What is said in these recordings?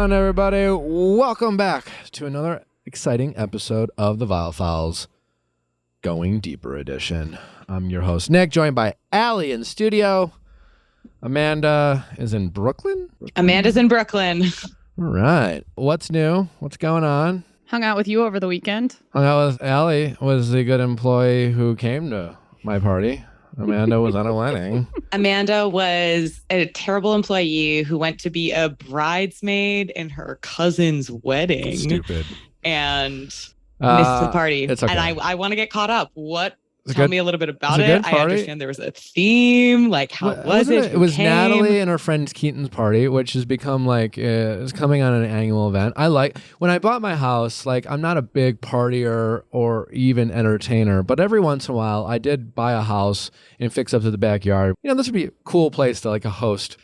on, everybody? Welcome back to another exciting episode of the Viall Files Going Deeper Edition. I'm your host, Nick, joined by Allie in studio. Amanda is in Brooklyn? Amanda's in Brooklyn. All right. What's new? What's going on? Hung out with you over the weekend. Hung out with Allie, was the good employee who came to my party. Amanda was on a wedding. Amanda was a terrible employee who went to be a bridesmaid in her cousin's wedding. Stupid. And missed the party. It's okay. And I want to get caught up. Tell good, me a little bit about it. I understand there was a theme. Like, how was it? It was Natalie and her friend Keaton's party, which has become like, it's coming on an annual event. When I bought my house, like, I'm not a big partier or even entertainer, but every once in a while I did buy a house and fix up to the backyard. You know, this would be a cool place to like host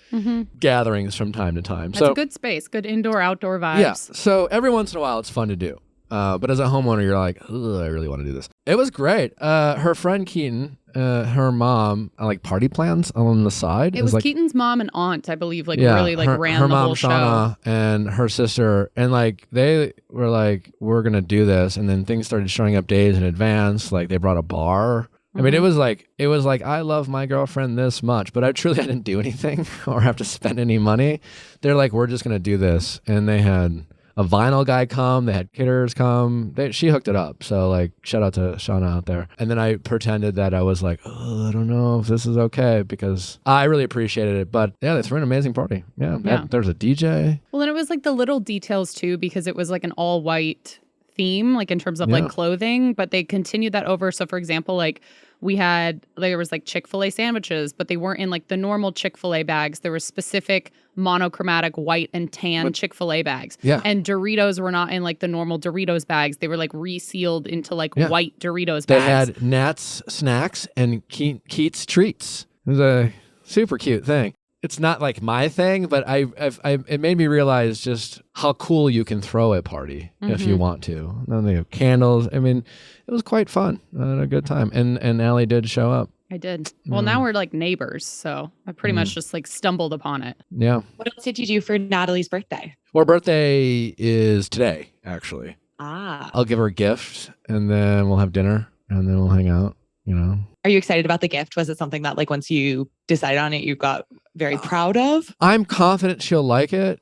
gatherings from time to time. That's a good space, good indoor, outdoor vibes. Yeah. So every once in a while it's fun to do. But as a homeowner, you're like, I really want to do this. It was great. Her friend Keaton, her mom, like party plans on the side. It was like Keaton's mom and aunt, I believe, really ran the whole show. Her mom, Shauna, and her sister, and like they were like, we're gonna do this, and then things started showing up days in advance. Like they brought a bar. I mean, it was like I love my girlfriend this much, but I didn't do anything or have to spend any money. They're like, we're just gonna do this, and they had a vinyl guy come, they had caterers come. She hooked it up. So like, shout out to Shauna out there. And then I pretended that I was like, I don't know if this is okay, because I really appreciated it. But yeah, they threw an amazing party. Yeah. There's a DJ. Well, and it was like the little details too, because it was like an all white theme, like in terms of like clothing, but they continued that over. So for example, like there was like Chick-fil-A sandwiches, but they weren't in like the normal Chick-fil-A bags. There were specific monochromatic white and tan Chick-fil-A bags. Yeah. And Doritos were not in like the normal Doritos bags. They were like resealed into like white Doritos bags. They had Nat's snacks and Keats treats. It was a super cute thing. It's not like my thing, but it made me realize just how cool you can throw a party if you want to. And then they have candles. I mean, it was quite fun. I had a good time. And Allie did show up. I did. Well, now we're like neighbors, so I pretty much just like stumbled upon it. Yeah. What else did you do for Natalie's birthday? Well, her birthday is today, actually. Ah. I'll give her a gift, and then we'll have dinner, and then we'll hang out, you know. Are you excited about the gift? Was it something that like once you decided on it, you got very proud of? I'm confident she'll like it.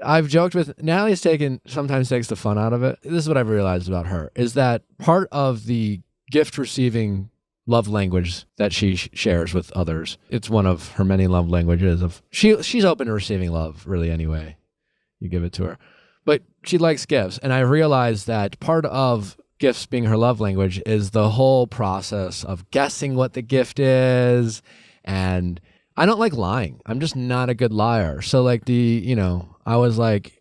I've joked with Natalie sometimes takes the fun out of it. This is what I've realized about her, is that part of the gift receiving love language that she shares with others. It's one of her many love languages. She's open to receiving love, really, anyway. You give it to her. But she likes gifts. And I realized that part of gifts being her love language is the whole process of guessing what the gift is. And I don't like lying. I'm just not a good liar. So like I was like,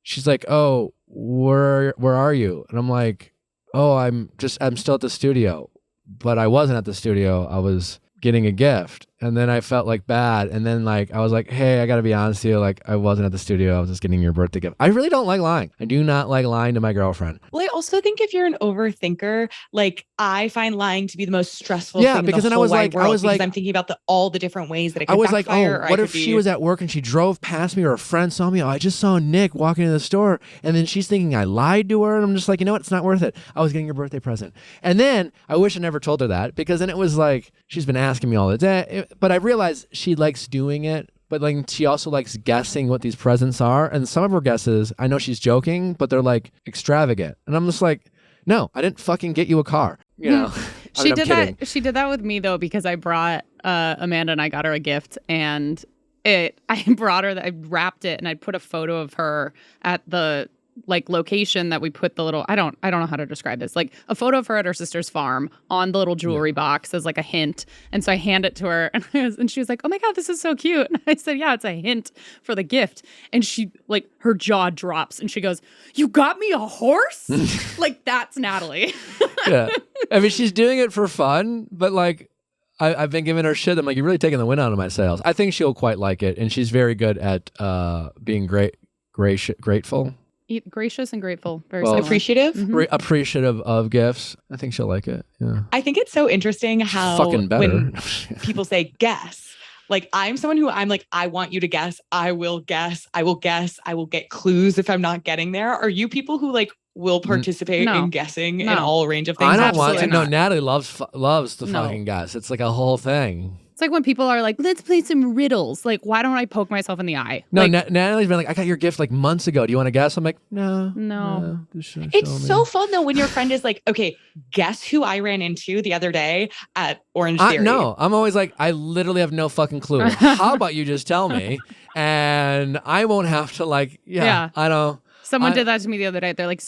she's like, oh, where are you? And I'm like, oh, I'm still at the studio. But I wasn't at the studio. I was getting a gift. And then I felt like bad. And then like, I was like, hey, I got to be honest with you. Like, I wasn't at the studio. I was just getting your birthday gift. I really don't like lying. I do not like lying to my girlfriend. Well, I also think if you're an overthinker, like I find lying to be the most stressful thing in because the then whole I was like, I'm thinking about all the different ways that it could I was like, backfire, what if she was at work and she drove past me, or a friend saw me? Oh, I just saw Nick walking into the store, and then she's thinking I lied to her, and I'm just like, you know what? It's not worth it. I was getting your birthday present. And then I wish I never told her that, because then it was like, she's been asking me all the day. But I realized she likes doing it, but like she also likes guessing what these presents are. And some of her guesses, I know she's joking, but they're like extravagant. And I'm just like, no, I didn't fucking get you a car. You know, She did that with me though, because I brought Amanda and I got her a gift, and I wrapped it, and I put a photo of her at the like location that we put the little, I don't know how to describe this, like a photo of her at her sister's farm on the little jewelry box as like a hint. And so I hand it to her, and she was like, oh my God, this is so cute. And I said, yeah, it's a hint for the gift. And she like, her jaw drops and she goes, you got me a horse? Like, that's Natalie. Yeah. I mean, she's doing it for fun, but like, I've been giving her shit. I'm like, you're really taking the wind out of my sails. I think she'll quite like it. And she's very good at being grateful. Gracious and grateful. Very appreciative. Mm-hmm. Appreciative of gifts. I think she'll like it. Yeah. I think it's so interesting how fucking better. when people say guess, Like, I'm someone who I'm like, I want you to guess. I will guess. I will guess. I will get clues if I'm not getting there. Are you people who like will participate in guessing in all range of things? I don't want to. Absolutely No, Natalie loves to fucking guess. It's like a whole thing. It's like when people are like, let's play some riddles. Like, why don't I poke myself in the eye? No, like, Natalie's been like, I got your gift like months ago. Do you want to guess? I'm like, no. It's so fun though when your friend is like, okay, guess who I ran into the other day at Orange Theory? No, I'm always like, I literally have no fucking clue. How about you just tell me? And I won't have to like, I don't. Someone did that to me the other day. They're like,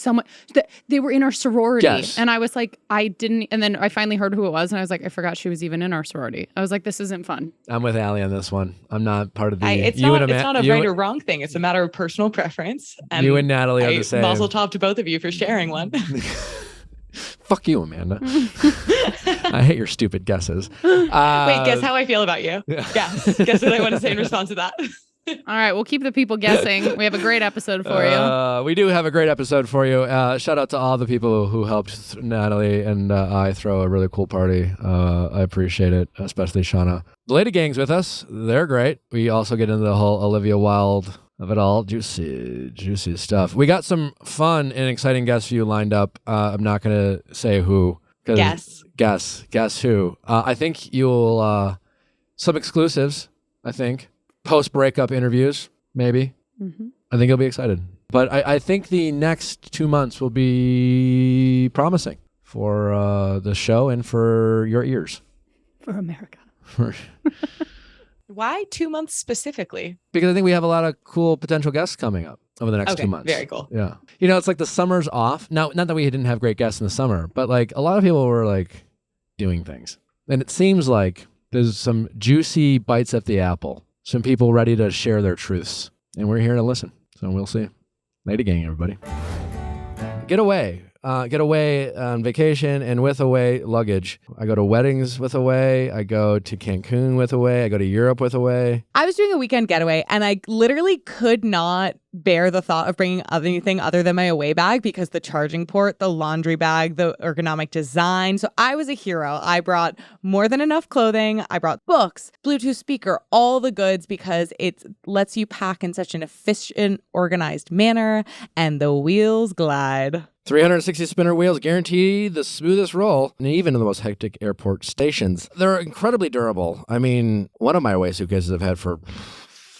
they were in our sorority. Yes. And I was like, I didn't. And then I finally heard who it was. And I was like, I forgot she was even in our sorority. I was like, this isn't fun. I'm with Allie on this one. I'm not part of the. It's not a right or wrong thing. It's a matter of personal preference. And you and Natalie are the same. Mazel tov to both of you for sharing one. Fuck you, Amanda. I hate your stupid guesses. Wait, guess how I feel about you. Guess what I want to say in response to that. All right, we'll keep the people guessing. We have a great episode for you. We do have a great episode for you. Shout out to all the people who helped Natalie and I throw a really cool party. I appreciate it, especially Shauna. The LadyGang's with us. They're great. We also get into the whole Olivia Wilde of it all. Juicy stuff. We got some fun and exciting guests for you lined up. I'm not going to say who. Guess who. I think you'll... some exclusives, I think. Post-breakup interviews, maybe. Mm-hmm. I think you'll be excited. But I think the next 2 months will be promising for the show and for your ears. For America. Why 2 months specifically? Because I think we have a lot of cool potential guests coming up over the next 2 months. Very cool. Yeah. You know, it's like the summer's off. Now, not that we didn't have great guests in the summer, but like a lot of people were like doing things. And it seems like there's some juicy bites at the apple. Some people ready to share their truths. And we're here to listen. So we'll see. Lady Gang, everybody. Get away. Get away on vacation and with away luggage. I go to weddings with away. I go to Cancun with away. I go to Europe with away. I was doing a weekend getaway and I literally could not bear the thought of bringing anything other than my away bag because the charging port, the laundry bag, the ergonomic design. So I was a hero. I brought more than enough clothing. I brought books, Bluetooth speaker, all the goods because it lets you pack in such an efficient, organized manner and the wheels glide. 360 spinner wheels guarantee the smoothest roll, and even in the most hectic airport stations. They're incredibly durable. I mean, one of my away suitcases I've had for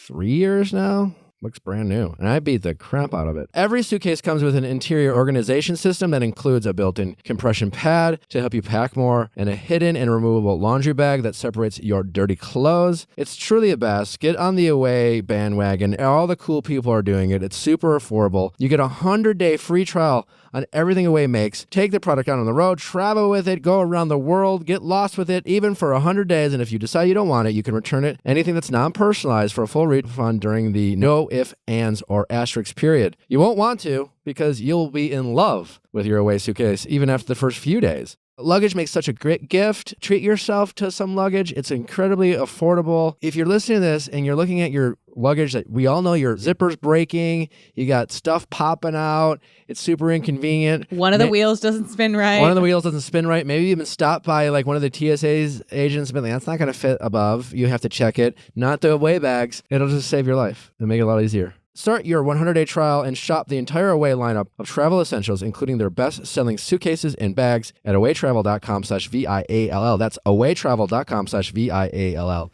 3 years now. Looks brand new, and I beat the crap out of it. Every suitcase comes with an interior organization system that includes a built-in compression pad to help you pack more and a hidden and removable laundry bag that separates your dirty clothes. It's truly a best. Get on the away bandwagon. All the cool people are doing it. It's super affordable. You get a 100-day free trial on everything Away makes. Take the product out on the road, travel with it, go around the world, get lost with it, even for 100 days. And if you decide you don't want it, you can return it. Anything that's non-personalized for a full refund during the no if, ands, or asterisk period. You won't want to because you'll be in love with your Away suitcase even after the first few days. Luggage makes such a great gift. Treat yourself to some luggage. It's incredibly affordable. If you're listening to this and you're looking at your luggage that we all know your zipper's breaking, you got stuff popping out, it's super inconvenient. One of the wheels doesn't spin right. Maybe you've been stopped by like one of the TSA's agents, but that's not going to fit above. You have to check it. Not the Away bags. It'll just save your life and make it a lot easier. Start your 100-day trial and shop the entire Away lineup of travel essentials, including their best-selling suitcases and bags at awaytravel.com/VIALL. That's awaytravel.com/VIALL.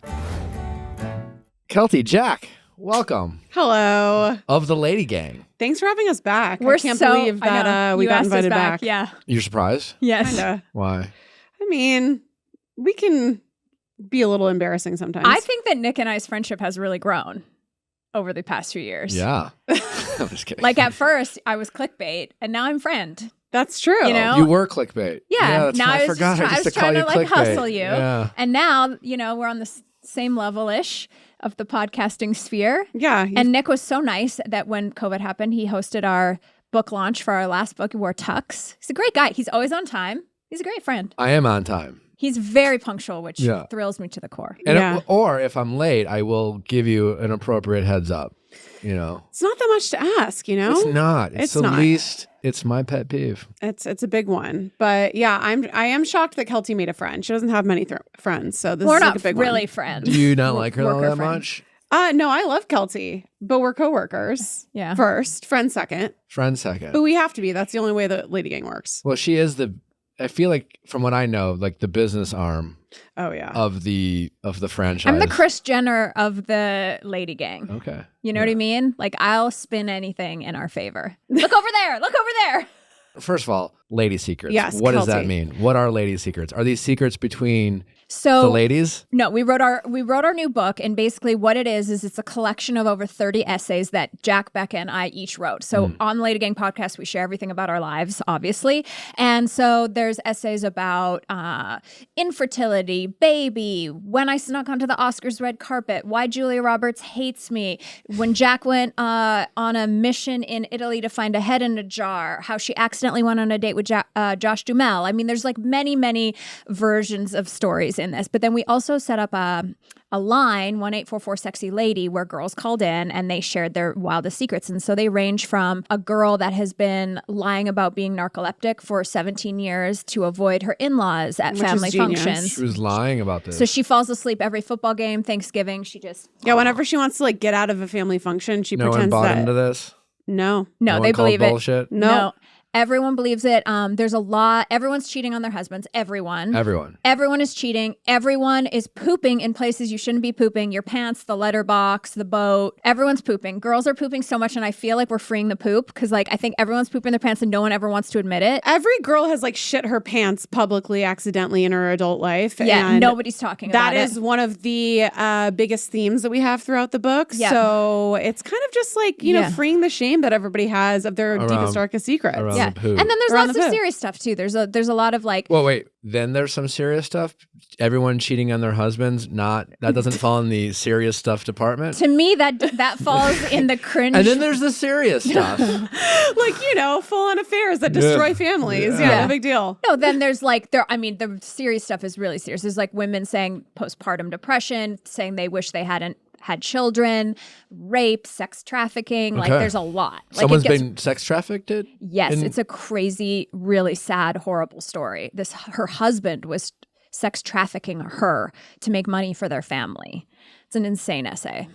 Keltie, Jack, welcome. Hello. Of the Lady Gang. Thanks for having us back. I can't believe that we got invited back. Yeah. You're surprised? Yes. Kinda. Why? I mean, we can be a little embarrassing sometimes. I think that Nick and I's friendship has really grown over the past few years. Yeah. I'm just kidding. Like at first, I was clickbait, and now I'm friend. That's true. You know? You were clickbait. Yeah. Now I was trying to like hustle you. Yeah. And now, we're on the same level-ish of the podcasting sphere. Yeah. And Nick was so nice that when COVID happened, he hosted our book launch for our last book. He wore tux. He's a great guy. He's always on time. He's a great friend. I am on time. He's very punctual, which thrills me to the core. And or if I'm late, I will give you an appropriate heads up. You know, It's not that much to ask, you know? it's not. It's the not. least. It's my pet peeve. It's a big one. But yeah, I am shocked that Keltie made a friend. She doesn't have many friends, so this We're is like not a big really one. friends. Do you not like her all Worker that friend. much? No, I love Keltie, but we're coworkers. Yeah. First, friends second. Friend second. But we have to be. That's the only way that Lady Gang works. Well, she is I feel like from what I know, like the business arm Oh yeah. of the franchise. I'm the Kris Jenner of the Lady Gang. Okay. You know what I mean? Like, I'll spin anything in our favor. Look over there. Look over there. First of all, lady secrets. Yes, What does that Keltie. mean? What are lady secrets? Are these secrets between So the ladies? No, we wrote our new book, and basically what it is it's a collection of over 30 essays that Jack, Becca, and I each wrote. So on the Lady Gang podcast, we share everything about our lives, obviously. And so there's essays about infertility, baby, when I snuck onto the Oscars red carpet, why Julia Roberts hates me, when Jack went on a mission in Italy to find a head in a jar, how she accidentally went on a date with Josh Duhamel. I mean, there's like many versions of stories in this. But then we also set up a line, 1-844-SEXY-LADY, where girls called in and they shared their wildest secrets. And so they range from a girl that has been lying about being narcoleptic for 17 years to avoid her in-laws at Which is family genius. functions. She was lying about this. So she falls asleep every football game, Thanksgiving. She just Yeah, whenever she wants to like get out of a family function, she no one pretends bought that into this. no. no, one they called believe it. bullshit. No. Everyone believes it. There's a lot. Everyone's cheating on their husbands. Everyone. Everyone is cheating. Everyone is pooping in places you shouldn't be pooping. Your pants, the letterbox, the boat. Everyone's pooping. Girls are pooping so much, and I feel like we're freeing the poop because, like, I think everyone's pooping their pants, and no one ever wants to admit it. Every girl has like shit her pants publicly accidentally in her adult life. Yeah, and nobody's talking about that it. is one of the biggest themes that we have throughout the book. Yeah. So it's kind of just like, you know, Yeah. freeing the shame that everybody has of their deepest, darkest secrets. around Yeah, the poo. and then there's Around lots the of poo. serious stuff too. There's a lot of like. Well, wait. Then there's some serious stuff. Everyone cheating on their husbands. That doesn't fall in the serious stuff department. To me, that falls in the cringe. And then there's the serious stuff. Like, you know, full on affairs that destroy families. Yeah, no big deal. No, then there's like the serious stuff is really serious. There's like women saying postpartum depression, saying they wish they hadn't had children, rape, sex trafficking. Like Okay. there's a lot. Like Someone's it gets, been sex trafficked? yes, it's a crazy, really sad, horrible story. Her husband was sex trafficking her to make money for their family. It's an insane essay.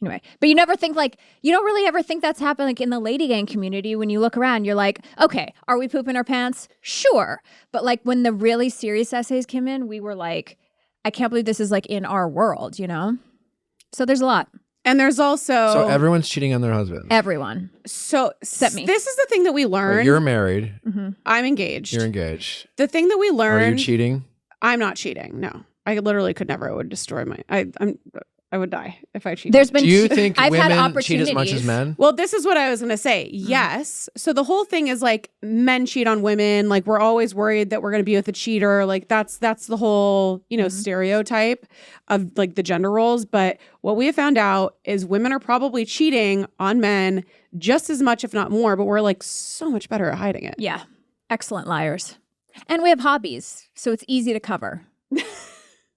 Anyway, but you never think you don't really ever think that's happened like in the Lady Gang community. When you look around, you're like, okay, are we pooping our pants? Sure. But like when the really serious essays came in, we were like, I can't believe this is like in our world, you know? So there's a lot. And there's also So everyone's cheating on their husbands. Everyone. except me. This is the thing that we learned. Well, you're married. I'm engaged. You're engaged. The thing that we Are learned. you cheating? I'm not cheating. No, I literally could never. I would destroy my. I would die if I cheated. There's been Do you think I've had women cheat as much as opportunities. men? Well, this is what I was going to say. Yes. So the whole thing is like men cheat on women. Like we're always worried that we're going to be with a cheater. Like that's the whole, you know, stereotype of like the gender roles. But what we have found out is women are probably cheating on men just as much, if not more. But we're like so much better at hiding it. Yeah. Excellent liars. And we have hobbies, so it's easy to cover.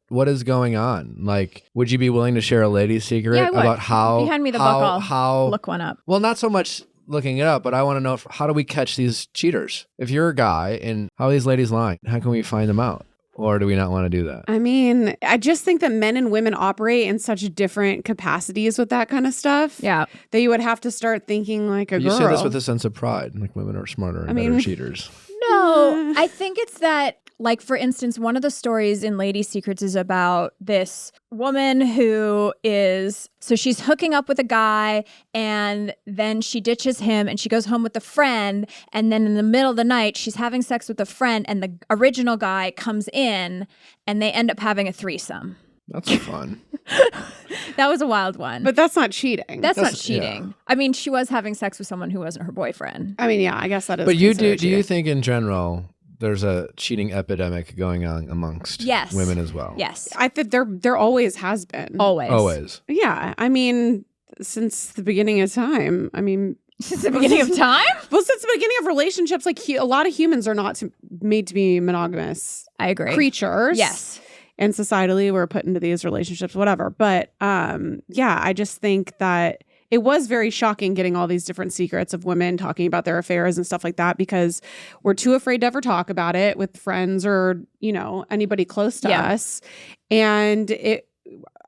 What is going on? Like, would you be willing to share a lady secret Yeah, I would. about how? If you hand me the book, I'll look one up. Well, not so much looking it up, but I want to know how do we catch these cheaters? If you're a guy and how are these ladies lying? How can we find them out? Or do we not want to do that? I mean, I just think that men and women operate in such different capacities with that kind of stuff. Yeah. That you would have to start thinking like a You girl. say this with a sense of pride, like women are smarter and better cheaters. No, I think it's that, like, for instance, one of the stories in Lady Secrets is about this woman who she's hooking up with a guy and then she ditches him and she goes home with a friend. And then in the middle of the night, she's having sex with a friend and the original guy comes in and they end up having a threesome. That's fun. That was a wild one. But that's not cheating. That's not cheating. yeah. I mean, she was having sex with someone who wasn't her boyfriend. I mean, yeah, I guess that is. But do you cheating. think in general there's a cheating epidemic going on amongst Yes. women as well? Yes. I think there always has been. Always. Always. Yeah, I mean, since the beginning of time. I mean, Since the beginning of time? well, since the beginning of relationships, like a lot of humans are not made to be monogamous I agree. creatures. Yes. And societally, we're put into these relationships, whatever. But yeah, I just think that it was very shocking getting all these different secrets of women talking about their affairs and stuff like that, because we're too afraid to ever talk about it with friends or, you know, anybody close to us. And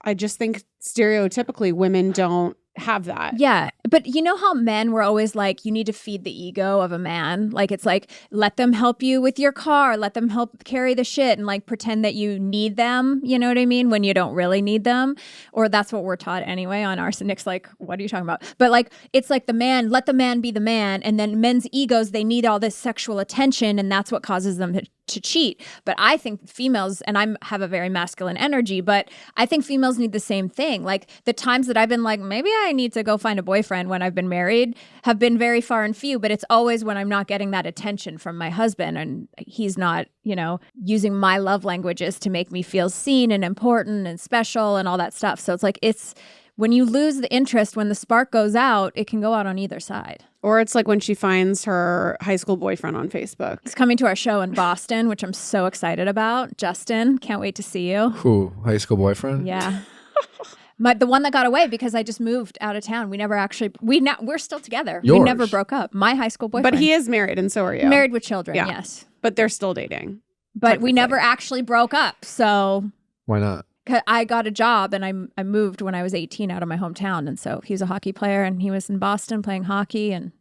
I just think stereotypically women don't have that. Yeah. But you know how men were always like, you need to feed the ego of a man? Like, it's like, let them help you with your car, let them help carry the shit, and like pretend that you need them. You know what I mean? When you don't really need them. Or that's what we're taught anyway on Nick's like, what are you talking about? But like, it's like the man, let the man be the man. And then men's egos, they need all this sexual attention, and that's what causes them to cheat. But I think females, and I have a very masculine energy, but I think females need the same thing. Like the times that I've been like, maybe I need to go find a boyfriend when I've been married have been very far and few, but it's always when I'm not getting that attention from my husband and he's not, you know, using my love languages to make me feel seen and important and special and all that stuff. So it's like, it's when you lose the interest, when the spark goes out, it can go out on either side. Or it's like when she finds her high school boyfriend on Facebook. He's coming to our show in Boston, which I'm so excited about. Justin, can't wait to see you. Who? High school boyfriend? Yeah. The one that got away because I just moved out of town. We never actually, we're still together. Yours. We never broke up. My high school boyfriend. But he is married, and so are you. Married with children, Yeah. yes. But they're still dating. But we never actually broke up. So Why not? I got a job and I moved when I was 18 out of my hometown. And so he's a hockey player and he was in Boston playing hockey. And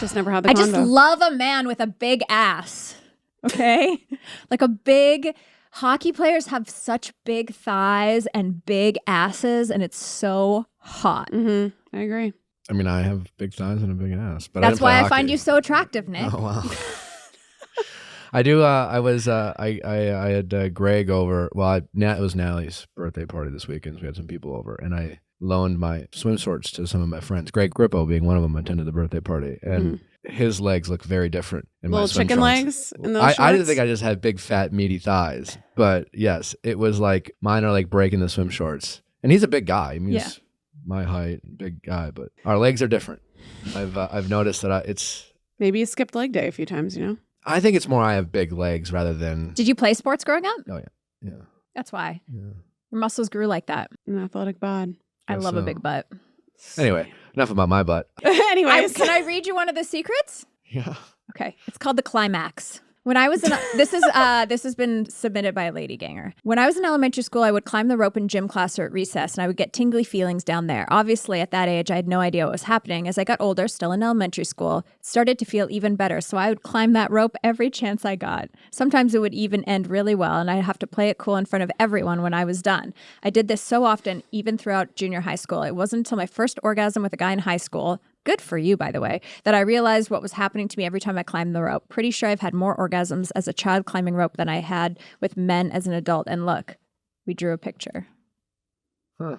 Just never had the I convo. just love a man with a big ass. Okay? Like a big... Hockey players have such big thighs and big asses, and it's so hot. Mm-hmm. I agree. I mean, I have big thighs and a big ass, but That's why I find hockey. you so attractive, Nick. Oh wow. I do. I had Greg over. Well, it was Nally's birthday party this weekend. So we had some people over, and I loaned my swim shorts to some of my friends. Greg Grippo being one of them attended the birthday party, and his legs look very different in my Little swim chicken trunks. legs in those I didn't shorts? think I just had big, fat, meaty thighs, but yes, it was like mine are like breaking the swim shorts. And he's a big guy. I mean, he's my height, big guy, but our legs are different. I've noticed that it's. Maybe you skipped leg day a few times, you know? I think it's more I have big legs rather than. Did you play sports growing up? Oh yeah. That's why. Yeah. Your muscles grew like that. An athletic bod. I Guess love a so. big butt. Anyway, enough about my butt. Anyways. Can I read you one of the secrets? Yeah. Okay. It's called the climax. When I was in, this has been submitted by a lady ganger. When I was in elementary school, I would climb the rope in gym class or at recess, and I would get tingly feelings down there. Obviously, at that age, I had no idea what was happening. As I got older, still in elementary school, it started to feel even better, so I would climb that rope every chance I got. Sometimes it would even end really well, and I'd have to play it cool in front of everyone when I was done. I did this so often, even throughout junior high school. It wasn't until my first orgasm with a guy in high school, good for you, by the way, that I realized what was happening to me every time I climbed the rope. Pretty sure I've had more orgasms as a child climbing rope than I had with men as an adult. And look, we drew a picture. Huh.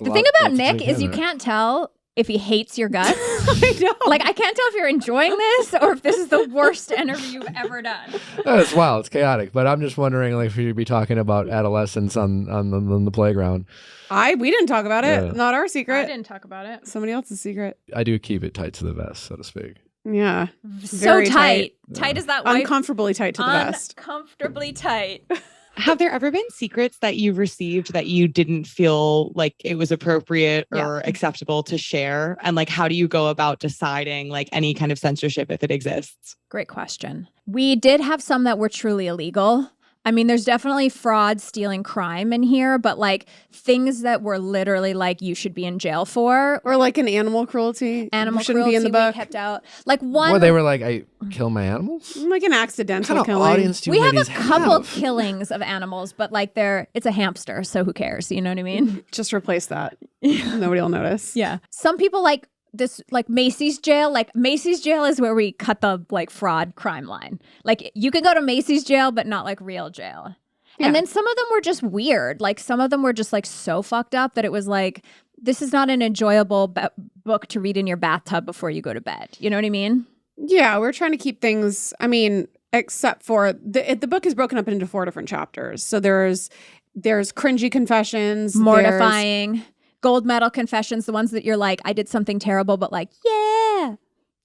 The thing about Nick is you can't tell if he hates your guts. I know. Like, I can't tell if you're enjoying this or if this is the worst interview you've ever done. It's wild. It's chaotic. But I'm just wondering, like, if you'd be talking about adolescence on the playground. We didn't talk about it. Yeah. Not our secret. I didn't talk about it. Somebody else's secret. I do keep it tight to the vest, so to speak. Yeah. So Very tight. Tight as that white. Uncomfortably tight to the vest. Uncomfortably tight. Have there ever been secrets that you've received that you didn't feel like it was appropriate or acceptable to share? And like, how do you go about deciding like any kind of censorship if it exists? Great question. We did have some that were truly illegal. I mean, there's definitely fraud, stealing, crime in here, but like things that were literally like you should be in jail for. Or like an animal cruelty. Animal shouldn't cruelty be in the book. we kept out. Like one. Well, they were like, I kill my animals? Like an What accidental kind of killing. audience do we have a ladies couple have? killings of animals, but like it's a hamster, so who cares? You know what I mean? Just replace that. Nobody will notice. Yeah. Some people like this, like Macy's jail. Like Macy's jail is where we cut the like fraud crime line. Like you can go to Macy's jail, but not like real jail. Yeah. And then some of them were just weird. Like some of them were just like so fucked up that it was like, this is not an enjoyable book to read in your bathtub before you go to bed. You know what I mean? Yeah, we're trying to keep things, I mean, except for the book is broken up into 4 different chapters. So there's cringy confessions. Mortifying, gold medal confessions, the ones that you're like, I did something terrible, but like, yeah.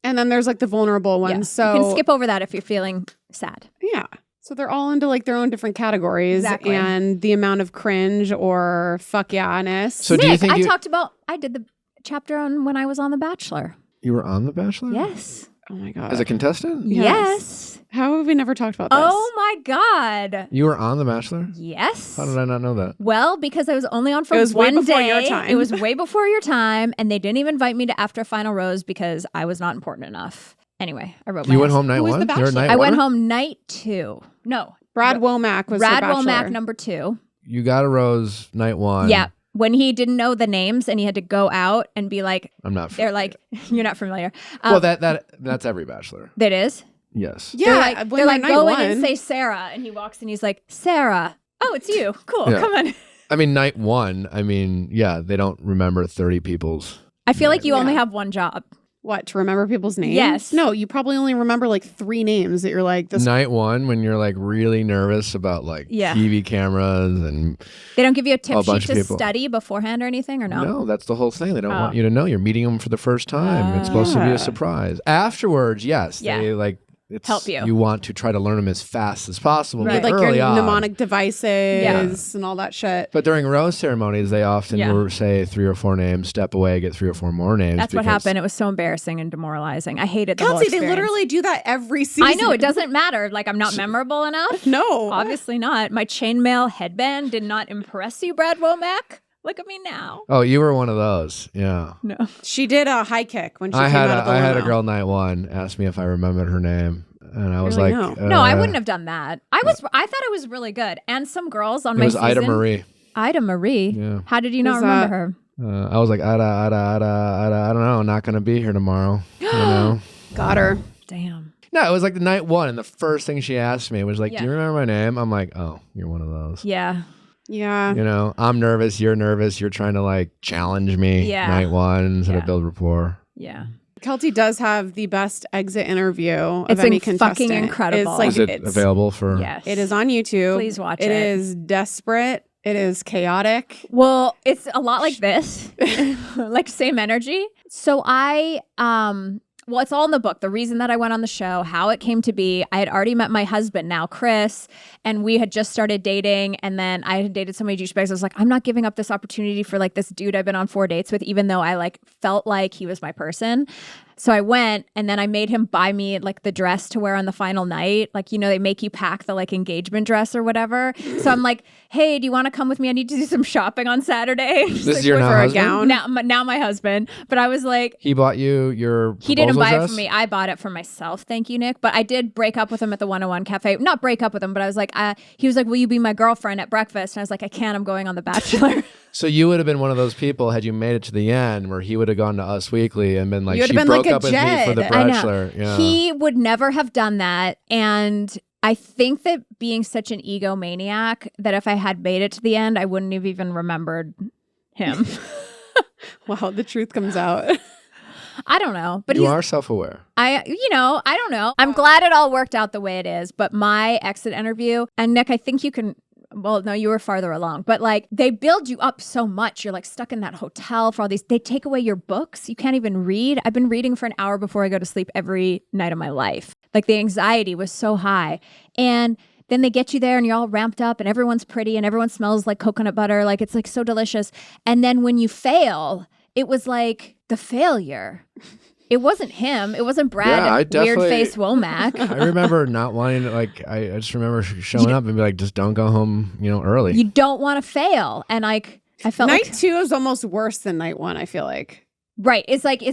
And then there's like the vulnerable ones. Yeah. So you can skip over that if you're feeling sad. yeah. So they're all into like their own different categories. Exactly. And the amount of cringe or fuck yeah-ness. So do you think I you... talked about, I did chapter on when I was on The Bachelor. You were on The Bachelor? Yes. Oh my God. As a contestant? Yes. How have we never talked about this? Oh my God. You were on The Bachelor? Yes. How did I not know that? Well, because I was only on for It was way one before day. your time. It was way before your time, and they didn't even invite me to after final rose because I was not important enough. Anyway, I wrote my You went essay. home night Who was one? The You were a Bachelor? night I went oneer? home night 2. No. Brad Womack was Brad the Bachelor. Womack number 2. You got a rose night one. Yeah. When he didn't know the names and he had to go out and be like, I'm not they're like, you're not familiar. Well, that's every Bachelor. That is? Yes. Yeah, They're like, night go in one. and say Sarah. And he walks and he's like, Sarah. Oh, it's you. Cool. Yeah. Come on. I mean, night one, they don't remember 30 people's. I feel like you only Yeah. have one job. What, to remember people's names? Yes. No, you probably only remember like 3 names that you're like, this. Night one, when you're like really nervous about like Yeah. TV cameras and They don't give you a tip A bunch sheet of to people. study beforehand or anything, or no? no, that's the whole thing. They don't Oh. want you to know. You're meeting them for the first time. It's supposed to be Yeah. a surprise. Afterwards, yes, Yeah. they like it's Help you. You want to try to learn them as fast as possible. Right. But Like your early on, mnemonic devices and all that shit. But during rose ceremonies, they often Yeah. will say 3 or 4 names, step away, get 3 or 4 more names. That's what because- happened. It was so embarrassing and demoralizing. I hated the whole Keltie, they experience. literally do that every season. I know, it doesn't matter. Like, I'm not memorable enough. No. Obviously not. My chainmail headband did not impress you, Brad Womack. Look at me now. Oh, you were one of those. Yeah. No. She did a high kick when she I came had out of the I had a limo. girl night one ask me if I remembered her name, and I was Really? like, No. No, I wouldn't have done that. I thought I was really good. And some girls on It my was season. Ida Marie. Ida Marie. Yeah. How did you not Who's remember that? her? I was like, Ida, I don't know, not gonna be here tomorrow. You know? Got her. Damn. No, it was like the night one, and the first thing she asked me was like, Yeah. "Do you remember my name?" I'm like, "Oh, you're one of those." Yeah. Yeah. You know, I'm nervous. You're nervous. You're trying to like challenge me. Yeah. Night one instead Yeah. of build rapport. Yeah. Keltie does have the best exit interview of It's any fucking contestant. incredible. It's like Is it it's, available for? Yes. It is on YouTube. Please watch it. It is desperate. It is chaotic. Well, it's a lot like this, like same energy. So well, it's all in the book. The reason that I went on the show, how it came to be. I had already met my husband now, Chris, and we had just started dating. And then I had dated so many douchebags. I was like, I'm not giving up this opportunity for like this dude I've been on 4 dates with, even though I like felt like he was my person. So I went, and then I made him buy me like the dress to wear on the final night. Like, you know, they make you pack the like engagement dress or whatever. So I'm like, hey, do you want to come with me? I need to do some shopping on Saturday. This Like, is your with now her a husband? gown. Now my husband. But I was like, He bought you your. he didn't proposal buy it dress? for me. I bought it for myself. Thank you, Nick. But I did break up with him at the 101 Cafe. Not break up with him, but I was like, he was like, will you be my girlfriend at breakfast? And I was like, I can't. I'm going on The Bachelor. So you would have been one of those people had you made it to the end where he would have gone to Us Weekly and been like, You would she have been broke like a up with me for the Jed. I know. Bachelor. Yeah. He would never have done that. And I think that being such an egomaniac, that if I had made it to the end, I wouldn't have even remembered him. Wow, the truth comes out. I don't know. But you he's are self-aware. I don't know. I'm glad it all worked out the way it is. But my exit interview, and Nick, I think you can, well, no, you were farther along, but like they build you up so much. You're like stuck in that hotel for all these, they take away your books. You can't even read. I've been reading for an hour before I go to sleep every night of my life. Like the anxiety was so high. And then they get you there and you're all ramped up and everyone's pretty and everyone smells like coconut butter. Like it's like so delicious. And then when you fail, it was like the failure. It wasn't him. It wasn't Brad, Yeah, I definitely- weird face Womack. I remember not wanting to, like, I just remember showing up and be like, just don't go home, early. You don't want to fail. And like, I felt Night like, 2 is almost worse than night 1, I feel like. right. It's like,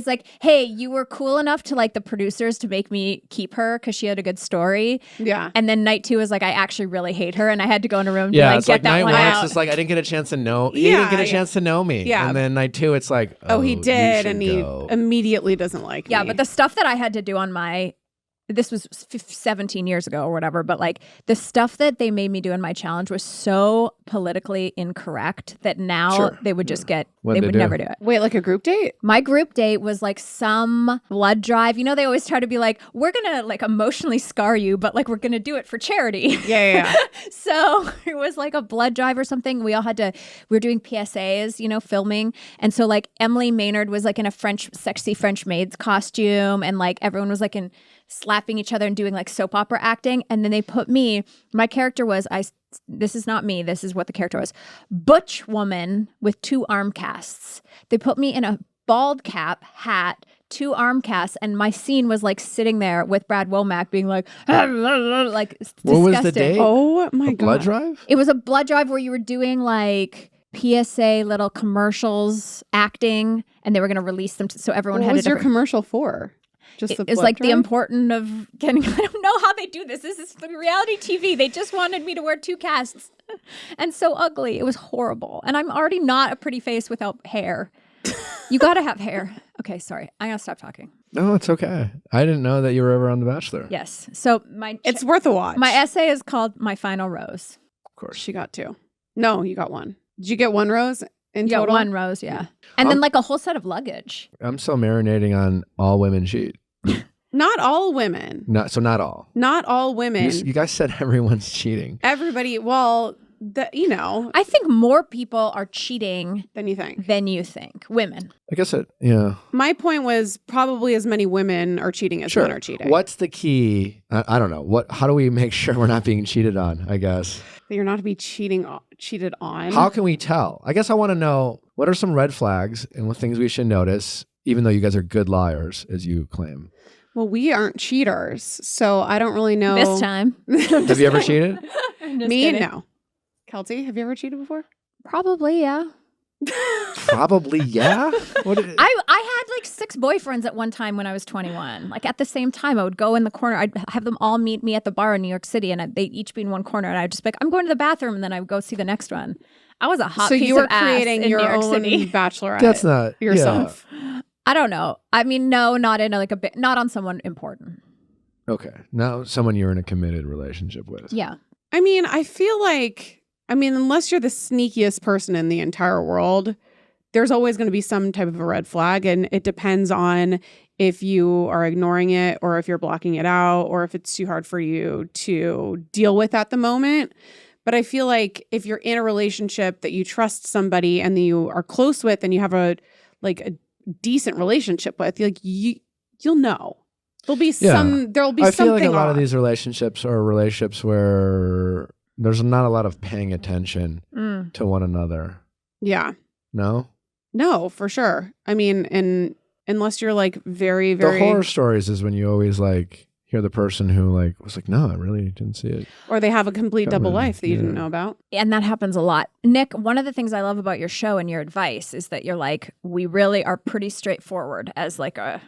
hey, you were cool enough to like the producers to make me keep her because she had a good story. Yeah. And then night 2 is like, I actually really hate her. And I had to go in a room and Yeah, be like, it's get like that night one one, out. it's just like I didn't get a chance to know. He Yeah, didn't get a yeah. chance to know me. Yeah. And then night 2, it's like, Oh, he you did, should and he go. immediately doesn't like Yeah, me. but the stuff that I had to do on my, this was 17 years ago or whatever, but like the stuff that they made me do in my challenge was so politically incorrect that now Sure. they would just get, What'd they they would do? never do it. Wait, like a group date? My group date was like some blood drive. You know, they always try to be like, we're going to like emotionally scar you, but like we're going to do it for charity. Yeah. So it was like a blood drive or something. We all had to, we were doing PSAs, filming. And so like Emily Maynard was like in a sexy French maid's costume. And like everyone was like in slapping each other and doing like soap opera acting. And then they put me, my character was, this is not me, this is what the character was. Butch woman with 2 arm casts. They put me in a bald cap, hat, 2 arm casts, and my scene was like sitting there with Brad Womack being like, like What was the disgusting. date? Oh my A god. blood drive? It was a blood drive where you were doing like PSA little commercials, acting, and they were going to release them so everyone What had was a your different. commercial for? Just the It's blood like the drive? important of getting. I don't know how they do this. This is the reality TV. They just wanted me to wear 2 casts, and so ugly. It was horrible. And I'm already not a pretty face without hair. You got to have hair. Okay, sorry. I gotta stop talking. No, it's okay. I didn't know that you were ever on The Bachelor. Yes. So It's worth a watch. my essay is called "My Final Rose." Of course. She got 2. No, you got 1. Did you get 1 rose in You got total? 1 rose, yeah, and then like a whole set of luggage. I'm still marinating on all women cheat. Not all women. Not all. Not all women. You guys said everyone's cheating. Everybody, well, I think more people are cheating than you think. than you think. Women. I guess yeah. My point was probably as many women are cheating as Sure. men are cheating. What's the key? I don't know. How do we make sure we're not being cheated on, I guess? That you're not to be cheated on. How can we tell? I guess I want to know, what are some red flags and what things we should notice, even though you guys are good liars, as you claim? Well, we aren't cheaters, so I don't really know. This time. Have you ever cheated? Me? No. Keltie, have you ever cheated before? Probably, yeah. Probably, yeah. I had like 6 boyfriends at one time when I was 21. Like at the same time, I would go in the corner. I'd have them all meet me at the bar in New York City, and they'd each be in one corner. And I'd just be like, I'm going to the bathroom, and then I would go see the next one. I was a hot So piece you were of ass creating in your New York own City. bachelorette That's not yourself. I don't know. I mean, no, not in not on someone important. Yeah. Okay. Now, someone you're in a committed relationship with. Yeah. I mean, I feel like, unless you're the sneakiest person in the entire world, there's always going to be some type of a red flag. And it depends on if you are ignoring it or if you're blocking it out or if it's too hard for you to deal with at the moment. But I feel like if you're in a relationship that you trust somebody and that you are close with and you have a decent relationship with, you'll know. There'll be there'll be I something feel like a lot of off. these relationships are relationships where there's not a lot of paying attention to one another. Yeah. No? No, for sure. I mean, and unless you're like very, very The horror stories is when you always like hear the person who like was like, no, I really didn't see it. or they have a complete double Coming, life that you didn't yeah. know about. And that happens a lot. Nick, one of the things I love about your show and your advice is that you're like, we really are pretty straightforward as like a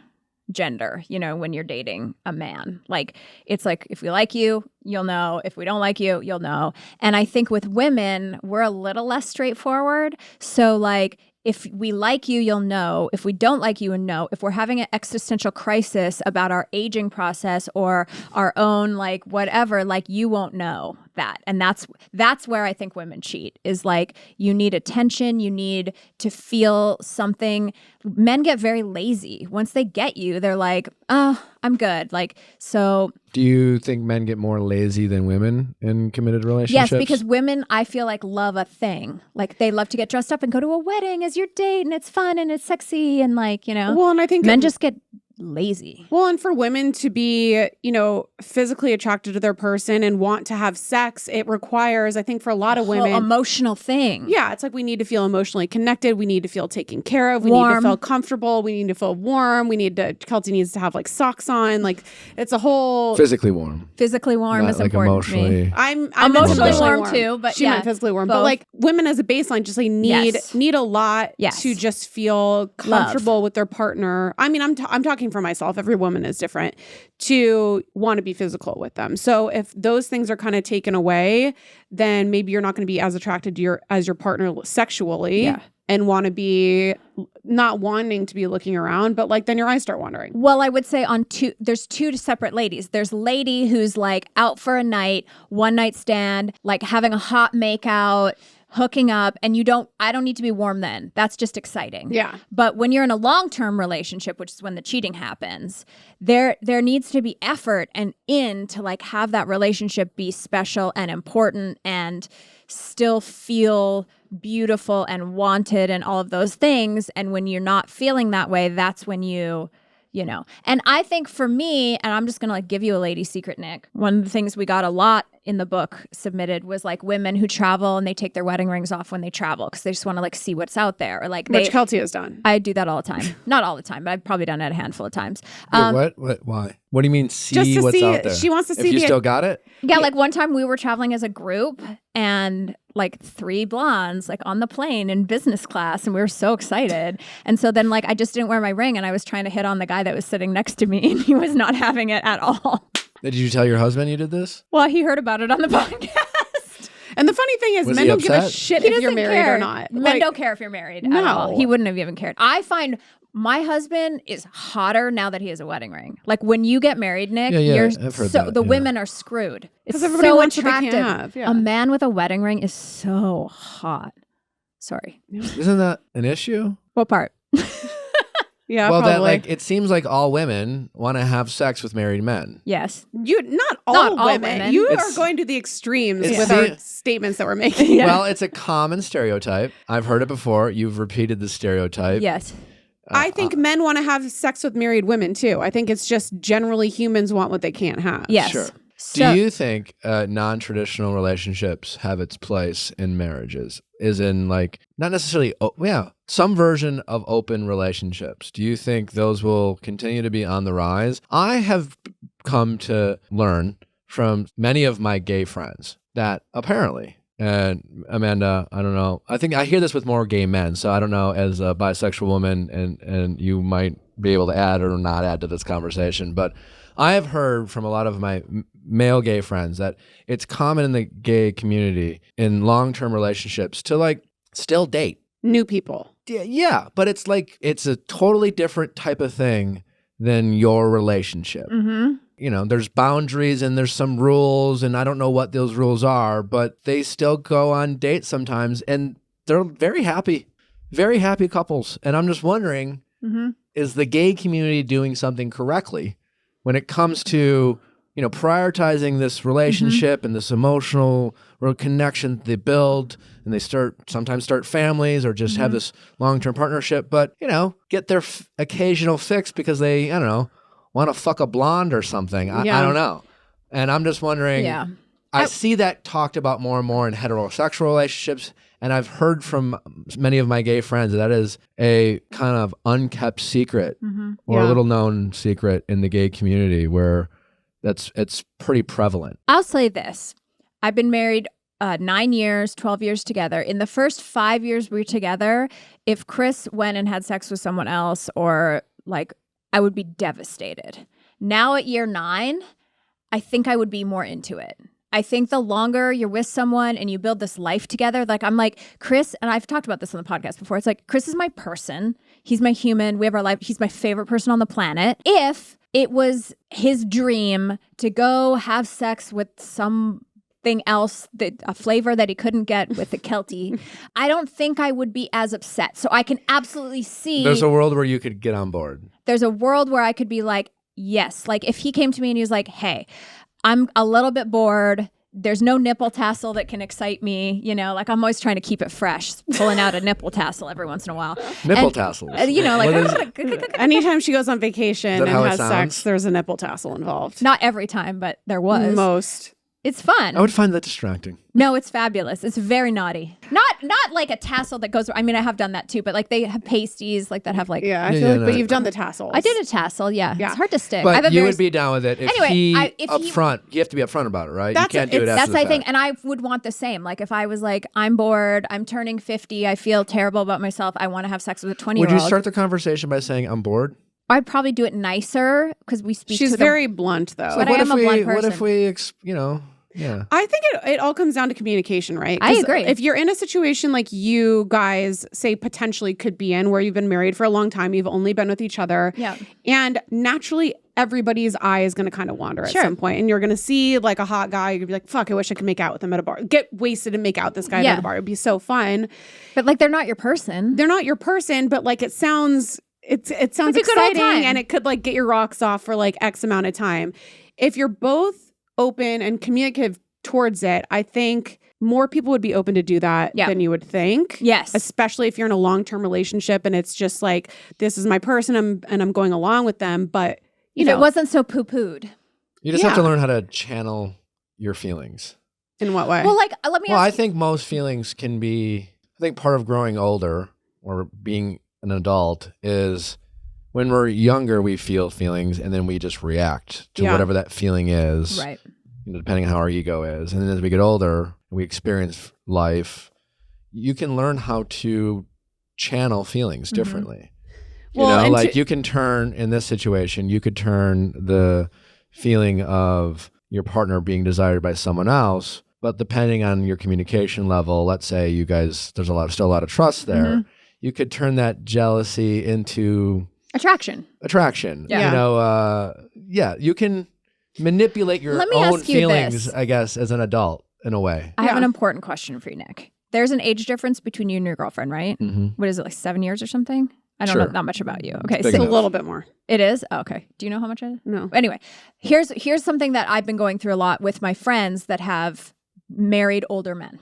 gender, when you're dating a man. Like, it's like, if we like you, you'll know. If we don't like you, you'll know. And I think with women, we're a little less straightforward. So like, if we like you, you'll know. If we don't like you, and know. If we're having an existential crisis about our aging process or our own like whatever, like you won't know that. And that's where I think women cheat, is like you need attention, you need to feel something. Men get very lazy. Once they get you, they're like, oh, I'm good. Like, so Do you think men get more lazy than women in committed relationships? yes, because women, I feel like, love a thing. Like they love to get dressed up and go to a wedding as your date, and it's fun and it's sexy, and like, Well, and I think men just get lazy. Well, and for women to be, physically attracted to their person and want to have sex, it requires, I think for a lot of Whole women, emotional thing. yeah, it's like we need to feel emotionally connected. We need to feel taken care of. We need to Warm. feel comfortable. We need to feel warm. Keltie needs to have like socks on. Like it's a whole. physically warm. Physically warm Not is like important to me. emotionally. I'm Emotionally physically warm too, but she yeah, meant physically warm. But both. like women as a baseline just like need Yes. a lot Yes. to just feel comfortable with their partner. I mean, I'm talking for myself. Every woman is different, to want to be physical with them. So if those things are kind of taken away, then maybe you're not going to be as attracted to your partner sexually. Yeah. And want to be not wanting to be looking around, but like then your eyes start wandering. Well, I would say there's 2 separate ladies. There's lady who's like out for a night, one night stand, like having a hot makeout, hooking up, and I don't need to be warm then. That's just exciting. Yeah. But when you're in a long-term relationship, which is when the cheating happens, there needs to be effort and to like have that relationship be special and important and still feel beautiful and wanted and all of those things. And when you're not feeling that way, that's when you know. And I think for me, and I'm just going to like give you a lady secret, Nick, one of the things we got a lot in the book submitted was like women who travel and they take their wedding rings off when they travel because they just want to like see what's out there, or like Which Keltie has done. I do that all the time. Not all the time, but I've probably done it a handful of times. Wait, what? Why? What do you mean see to what's see out there? She wants to see if you still got it? Yeah, like one time we were traveling as a group and like 3 blondes like on the plane in business class, and we were so excited. And so then like I just didn't wear my ring and I was trying to hit on the guy that was sitting next to me and he was not having it at all. Did you tell your husband you did this? Well, he heard about it on the podcast. And the funny thing is, Was men he don't give a upset? shit He if you're doesn't married care. or not. Men Like, don't care if you're married No. at all. He wouldn't have even cared. I find my husband is hotter now that he has a wedding ring. Like when you get married, Nick, Yeah, I've heard that, the yeah. women are screwed. It's 'Cause everybody so wants what they attractive. can't have, yeah. A man with a wedding ring is so hot. Sorry. Isn't that an issue? What part? yeah, well, probably. that like it seems like all women want to have sex with married men. Yes. Not all Not all women. women. You It's- are going to the extremes it's with the- our statements that we're making. Yeah. Well, it's a common stereotype. I've heard it before. You've repeated the stereotype. Yes. I think men want to have sex with married women too. I think it's just generally humans want what they can't have. Yes. Sure. So, Do you think non-traditional relationships have its place in marriages? Is in like not necessarily, some version of open relationships. Do you think those will continue to be on the rise? I have come to learn from many of my gay friends that apparently, and Amanda, I don't know, I think I hear this with more gay men, so I don't know, as a bisexual woman, and you might be able to add or not add to this conversation, but I have heard from a lot of my male gay friends that it's common in the gay community in long-term relationships to like still date. New people. Yeah, but it's like it's a totally different type of thing than your relationship. mm-hmm. You know, there's boundaries and there's some rules, and I don't know what those rules are, but they still go on dates sometimes, and they're very happy couples. And I'm just wondering, Mm-hmm. is the gay community doing something correctly when it comes to, you know, prioritizing this relationship and this emotional connection they build, and they sometimes start families or just have this long-term partnership, but, you know, get their occasional fix because they, I don't know, want to fuck a blonde or something. I don't know. And I'm just wondering, Yeah. I see that talked about more and more in heterosexual relationships, and I've heard from many of my gay friends that is a kind of unkept secret or a little known secret in the gay community where it's pretty prevalent. I'll say this. I've been married 9 years, 12 years together. In the first 5 years we were together, if Chris went and had sex with someone else, or like, I would be devastated. Now at year 9, I think I would be more into it. I think the longer you're with someone and you build this life together, like I'm like, Chris, and I've talked about this on the podcast before. It's like, Chris is my person. He's my human. We have our life. He's my favorite person on the planet. If it was his dream to go have sex with something else, a flavor that he couldn't get with the Keltie, I don't think I would be as upset. So I can absolutely see. There's a world where you could get on board. There's a world where I could be like, yes. Like if he came to me and he was like, hey, I'm a little bit bored. There's no nipple tassel that can excite me. You know, like I'm always trying to keep it fresh, pulling out a nipple tassel every once in a while. Nipple tassels. You know, like What is- Anytime she goes on vacation Is that and how it has sounds? sex, there's a nipple tassel involved. not every time, but there was. Most. It's fun. I would find that distracting. No, it's fabulous. It's very naughty. Not like a tassel that goes. I mean, I have done that too, but like they have pasties like that have like. Yeah, I Yeah, feel yeah, like, no. but you've done the tassels. I did a tassel. Yeah, Yeah. it's hard to stick. I have But a you very would be down with it if Anyway, he if up he- front. You have to be upfront about it, right? That's you can't do it it's- after That's the I think, fact. and I would want the same. Like if I was like, I'm bored, I'm turning 50, I feel terrible about myself, I want to have sex with a 20-year-old. Would you start the conversation by saying, I'm bored? I'd probably do it nicer because we speak. She's to the- very blunt though. But I what am if a blunt What if person. we, yeah. I think it all comes down to communication, right? I 'Cause agree. If you're in a situation like you guys say potentially could be in, where you've been married for a long time, you've only been with each other, Yeah. and naturally everybody's eye is going to kind of wander at Sure. some point, and you're going to see like a hot guy, you'd be like, "Fuck, I wish I could make out with him at a bar. Get wasted and make out with this guy Yeah. at a bar. It'd be so fun." But like they're not your person. They're not your person, but like it sounds it sounds Like a good old exciting, time. and it could like get your rocks off for like X amount of time. If you're both open and communicative towards it, I think more people would be open to do that Yeah. than you would think. Yes. Especially if you're in a long-term relationship and it's just like, this is my person and I'm going along with them. But you If know, it wasn't so poo-pooed. You just have to Yeah. learn how to channel your feelings. In what way? Well, like, let me Well, I ask you. think most feelings can be, I think part of growing older or being an adult is when we're younger, we feel feelings and then we just react to Yeah. whatever that feeling is, Right. depending on how our ego is. And then as we get older, we experience life, you can learn how to channel feelings differently. Well, and Like you can turn, in this situation, you could turn the feeling of your partner being desired by someone else, but depending on your communication level, let's say you guys, there's still a lot of trust there, you could turn that jealousy into Attraction. Yeah. You can manipulate your Let me own ask you feelings, this. I guess, as an adult in a way. I have an Yeah. important question for you, Nick. There's an age difference between you and your girlfriend, right? Mm-hmm. What is it, like 7 years or something? I don't Sure. know that much about you. Okay, big so It's a enough. little bit more. it is? Oh, okay. Do you know how much it is? No. Anyway, here's something that I've been going through a lot with my friends that have married older men.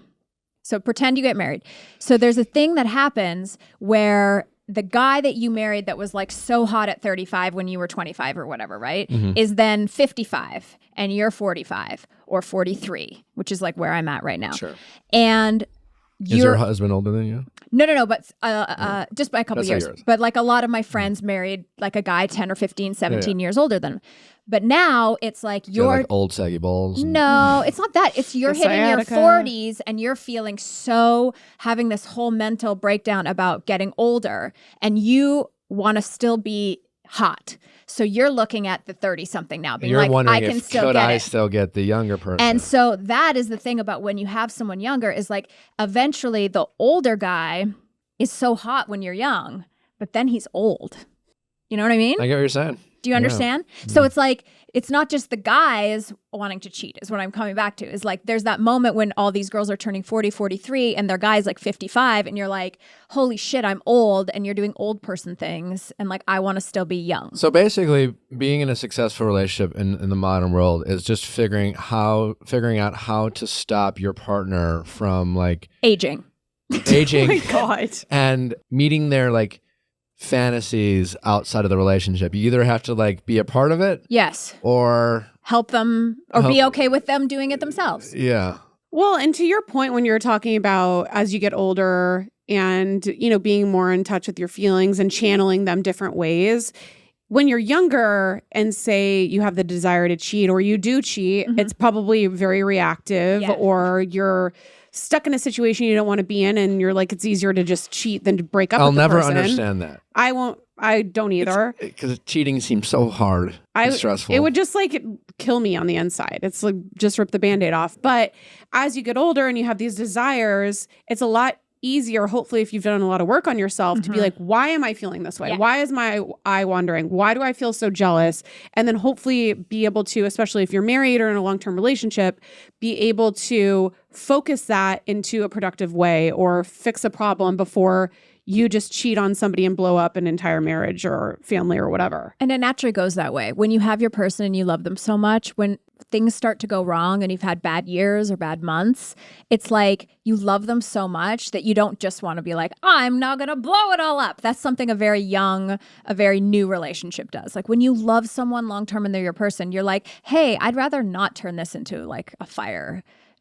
So pretend you get married. So there's a thing that happens where the guy that you married that was like so hot at 35 when you were 25 or whatever, right? Is then 55 and you're 45 or 43, which is like where I'm at right now. Sure. And Is your husband older than you? No, but just by a couple That's not years. yours. But like a lot of my friends married like a guy 10 or 15, 17 years older than him. But now it's like Do you have, you're like old saggy balls? no, it's not that. It's you're The hitting your sciatica. 40s and you're feeling so having this whole mental breakdown about getting older and you want to still be hot. So you're looking at the 30 something now And being you're like, wondering I can if still could get I it. still get the younger person? And so that is the thing about when you have someone younger is like eventually the older guy is so hot when you're young, but then he's old. You know what I mean? I get what you're saying. Do you understand? So it's like, it's not just the guys wanting to cheat is what I'm coming back to. Is like, there's that moment when all these girls are turning 40, 43 and their guy's like 55 and you're like, holy shit, I'm old. And you're doing old person things. And like, I want to still be young. So basically, being in a successful relationship in the modern world is just figuring out how to stop your partner from like Aging. aging God. and meeting their like fantasies outside of the relationship. You either have to like be a part of it Yes. or Help them or be Help- okay with them doing it themselves. yeah. Well, and to your point, when you're talking about as you get older and, being more in touch with your feelings and channeling them different ways, when you're younger and say you have the desire to cheat or you do cheat, it's probably very reactive Yeah. or you're stuck in a situation you don't want to be in and you're like, it's easier to just cheat than to break up I'll with the never person. understand that I don't either. because cheating seems so hard and stressful. It would just like kill me on the inside. It's like just rip the Band-Aid off. But as you get older and you have these desires, it's a lot easier, hopefully, if you've done a lot of work on yourself to be like, why am I feeling this way? Yeah. Why is my eye wandering? Why do I feel so jealous? And then hopefully be able to, especially if you're married or in a long-term relationship, be able to focus that into a productive way or fix a problem before you just cheat on somebody and blow up an entire marriage or family or whatever. And it naturally goes that way. When you have your person and you love them so much, when things start to go wrong and you've had bad years or bad months, it's like you love them so much that you don't just want to be like, I'm not going to blow it all up. That's something a very new relationship does. Like when you love someone long term and they're your person, you're like, hey, I'd rather not turn this into like a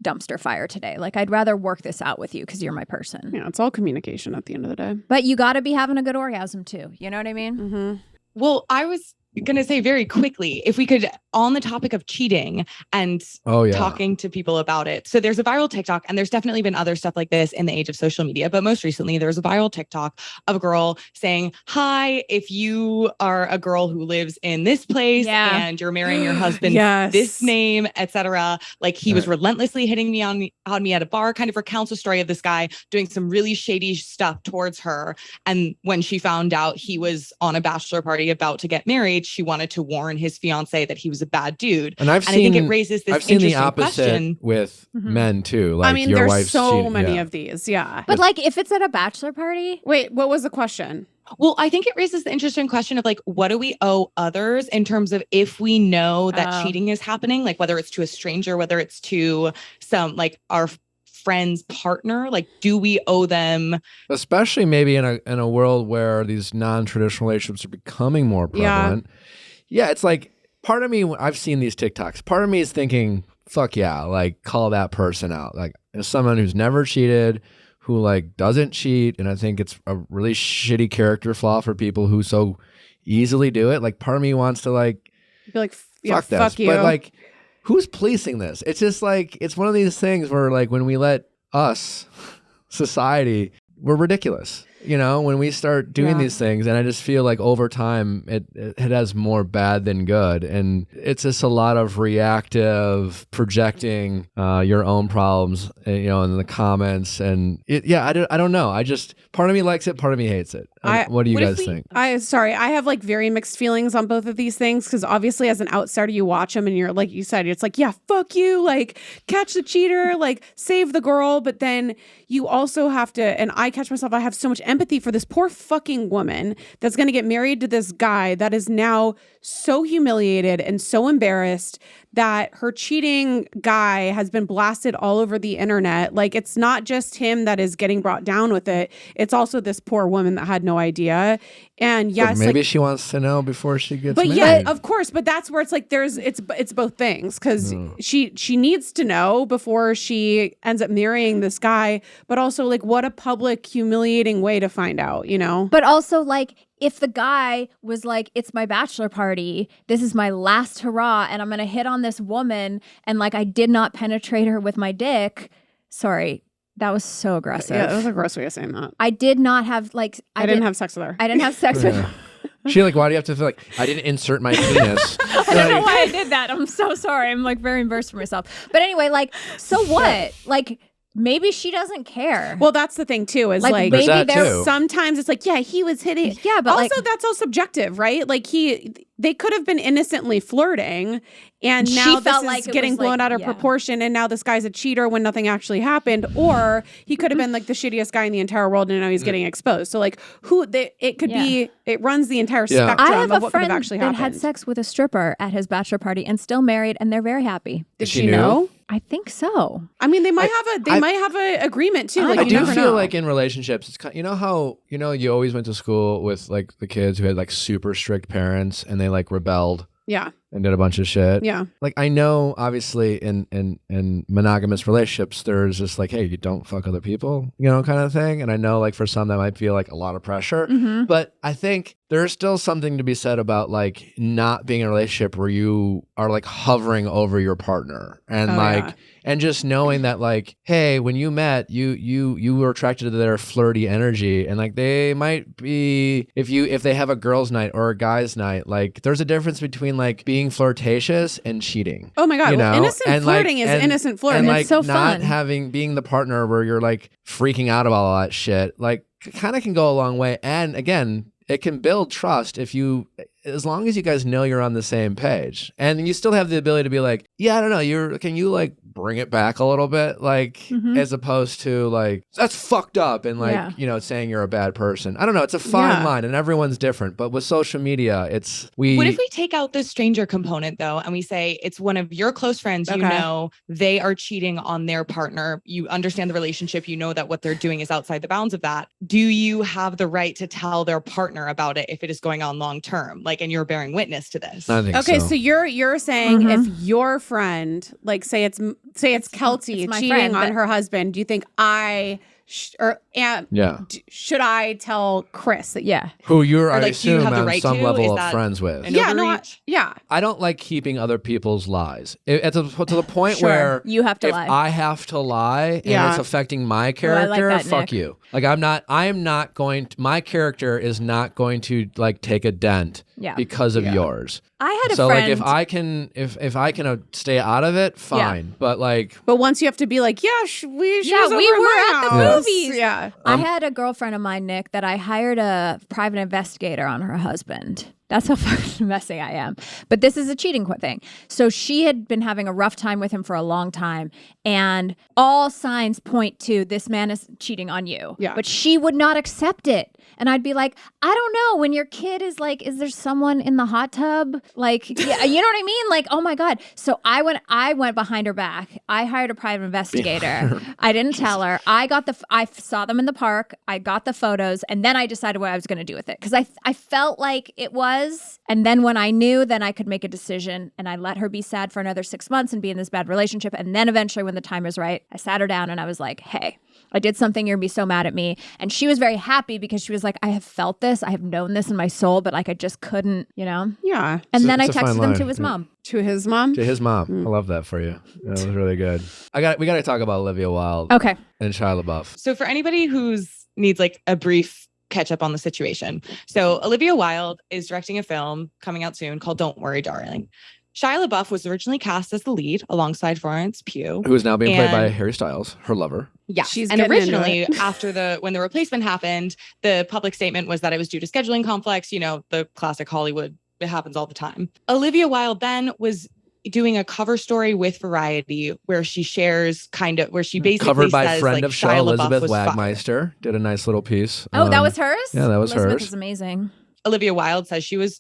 dumpster fire today. Like I'd rather work this out with you because you're my person. Yeah, it's all communication at the end of the day. But you got to be having a good orgasm too. You know what I mean? Mm-hmm. Well, I was going to say very quickly, if we could, on the topic of cheating and talking to people about it. So there's a viral TikTok, and there's definitely been other stuff like this in the age of social media. But most recently, there was a viral TikTok of a girl saying, hi, if you are a girl who lives in this place and you're marrying your husband, this name, etc. Like he was relentlessly hitting me on me at a bar, kind of recounts a story of this guy doing some really shady stuff towards her. And when she found out he was on a bachelor party about to get married, she wanted to warn his fiance that he was a bad dude. And I think it raises this interesting question with men too. Like, I mean, your there's wife's so cheating. many of these. Yeah. But like if it's at a bachelor party. Wait, what was the question? Well, I think it raises the interesting question of like, what do we owe others in terms of if we know that cheating is happening, like whether it's to a stranger, whether it's to some like our friend's partner, like do we owe them, especially maybe in a world where these non-traditional relationships are becoming more prevalent. Yeah, it's like part of me, I've seen these TikToks, part of me is thinking, fuck yeah, like call that person out. Like as someone who's never cheated, who like doesn't cheat, and I think it's a really shitty character flaw for people who so easily do it. Like part of me wants to like Be like, fuck this. fuck you. But like who's policing this? It's just like it's one of these things where like when we let us, society, we're ridiculous. You know, when we start doing these things, and I just feel like over time it has more bad than good, and it's just a lot of reactive projecting your own problems, you know, in the comments, and I don't know. I just part of me likes it, part of me hates it. What do you guys think? I have like very mixed feelings on both of these things because obviously as an outsider you watch them and you're like you said, it's like, yeah, fuck you, like catch the cheater, like save the girl, but then you also have to, and I catch myself, I have so much empathy for this poor fucking woman that's going to get married to this guy that is now so humiliated and so embarrassed that her cheating guy has been blasted all over the internet. Like it's not just him that is getting brought down with it. It's also this poor woman that had no idea. And yes, but maybe she wants to know before she gets married. Yeah, of course. But that's where it's like it's both things because she needs to know before she ends up marrying this guy. But also like what a public humiliating way to find out, you know? But also like if the guy was like, it's my bachelor party, this is my last hurrah, and I'm going to hit on this woman, and like I did not penetrate her with my dick. Sorry, that was so aggressive. Yeah, that was a gross way of saying that. I did not have like... I didn't have sex with her. I didn't have sex with her. She like, why do you have to feel like I didn't insert my penis? I don't know why I did that. I'm so sorry. I'm like very embarrassed for myself. But anyway, like, so what? Like... Maybe she doesn't care. Well, that's the thing too. Is like maybe there's sometimes it's like, yeah, he was hitting. Yeah, but also that's all subjective, right? Like they could have been innocently flirting, and now this is getting blown out of proportion, and now this guy's a cheater when nothing actually happened, or he could have been like the shittiest guy in the entire world, and now he's getting exposed. So like, it could be. It runs the entire spectrum of what could have actually happened. I have a friend that had sex with a stripper at his bachelor party and still married, and they're very happy. Did she know? I think so. I mean, they might have an agreement too. Like, I do feel like in relationships, it's you know how you always went to school with like the kids who had like super strict parents and they like rebelled. Yeah. And did a bunch of shit. Yeah. Like I know obviously in monogamous relationships there's just like, hey, you don't fuck other people, you know, kind of thing. And I know like for some that might feel like a lot of pressure. Mm-hmm. But I think there's still something to be said about like not being in a relationship where you are like hovering over your partner and and just knowing that like, hey, when you met, you were attracted to their flirty energy, and like they might be if they have a girls' night or a guys' night, like there's a difference between like being flirtatious and cheating. Oh my god, you know? Innocent flirting is innocent flirting. And like it's so not fun. being the partner where you're like freaking out about all that shit, like kind of can go a long way. And again, it can build trust as long as you guys know you're on the same page, and you still have the ability to be like, yeah, I don't know, can you like bring it back a little bit, like as opposed to like that's fucked up and like saying you're a bad person. I don't know, it's a fine line, and everyone's different. But with social media, what if we take out the stranger component though, and we say it's one of your close friends, you know they are cheating on their partner, you understand the relationship, you know that what they're doing is outside the bounds of that. Do you have the right to tell their partner about it if it is going on long term, like, and you're bearing witness to this? I think so. So you're saying if your friend, like say it's Keltie cheating on her husband, do you think should I tell Chris that who you're I like, assume on right some to? level of friends with? I don't like keeping other people's lies to the point where you have to if lie. I have to lie and it's affecting my character, fuck you. Like my character is not going to like take a dent because of yours. I had a so friend. Like if I can stay out of it, fine. But once you have to be like, we were at the movies. Yeah. I had a girlfriend of mine, Nick, that I hired a private investigator on her husband. That's how fucking messy I am. But this is a cheating thing. So she had been having a rough time with him for a long time, and all signs point to this man is cheating on you. Yeah. But she would not accept it. And I'd be like, I don't know, when your kid is like, is there someone in the hot tub? Like, yeah, you know what I mean? Like, oh my God. So I went behind her back. I hired a private investigator. I didn't tell her. I saw them in the park. I got the photos, and then I decided what I was going to do with it. Because I felt like it was. And then when I knew, then I could make a decision. And I let her be sad for another 6 months and be in this bad relationship. And then eventually, when the time was right, I sat her down and I was like, hey, I did something, you're gonna be so mad at me. And she was very happy because she was like, I have felt this, I have known this in my soul, but like I just couldn't, you know? Yeah. And then I it's a fine texted them line. to his mom. To his mom? To his mom. I love that for you. That was really good. We got to talk about Olivia Wilde Okay. and Shia LaBeouf. So for anybody who's needs like a brief catch up on the situation. So Olivia Wilde is directing a film coming out soon called Don't Worry, Darling. Shia LaBeouf was originally cast as the lead alongside Florence Pugh. Who is now being played by Harry Styles, her lover. Yeah. She's and getting into originally it. after when the replacement happened, the public statement was that it was due to scheduling conflicts, you know, the classic Hollywood, it happens all the time. Olivia Wilde then was doing a cover story with Variety where she shares where she basically Covered by says, friend like, of show Shia LaBeouf Elizabeth was fired. Wagmeister. Did a nice little piece. Oh, that was hers? Yeah, that was Elizabeth hers. is amazing. Olivia Wilde says Shia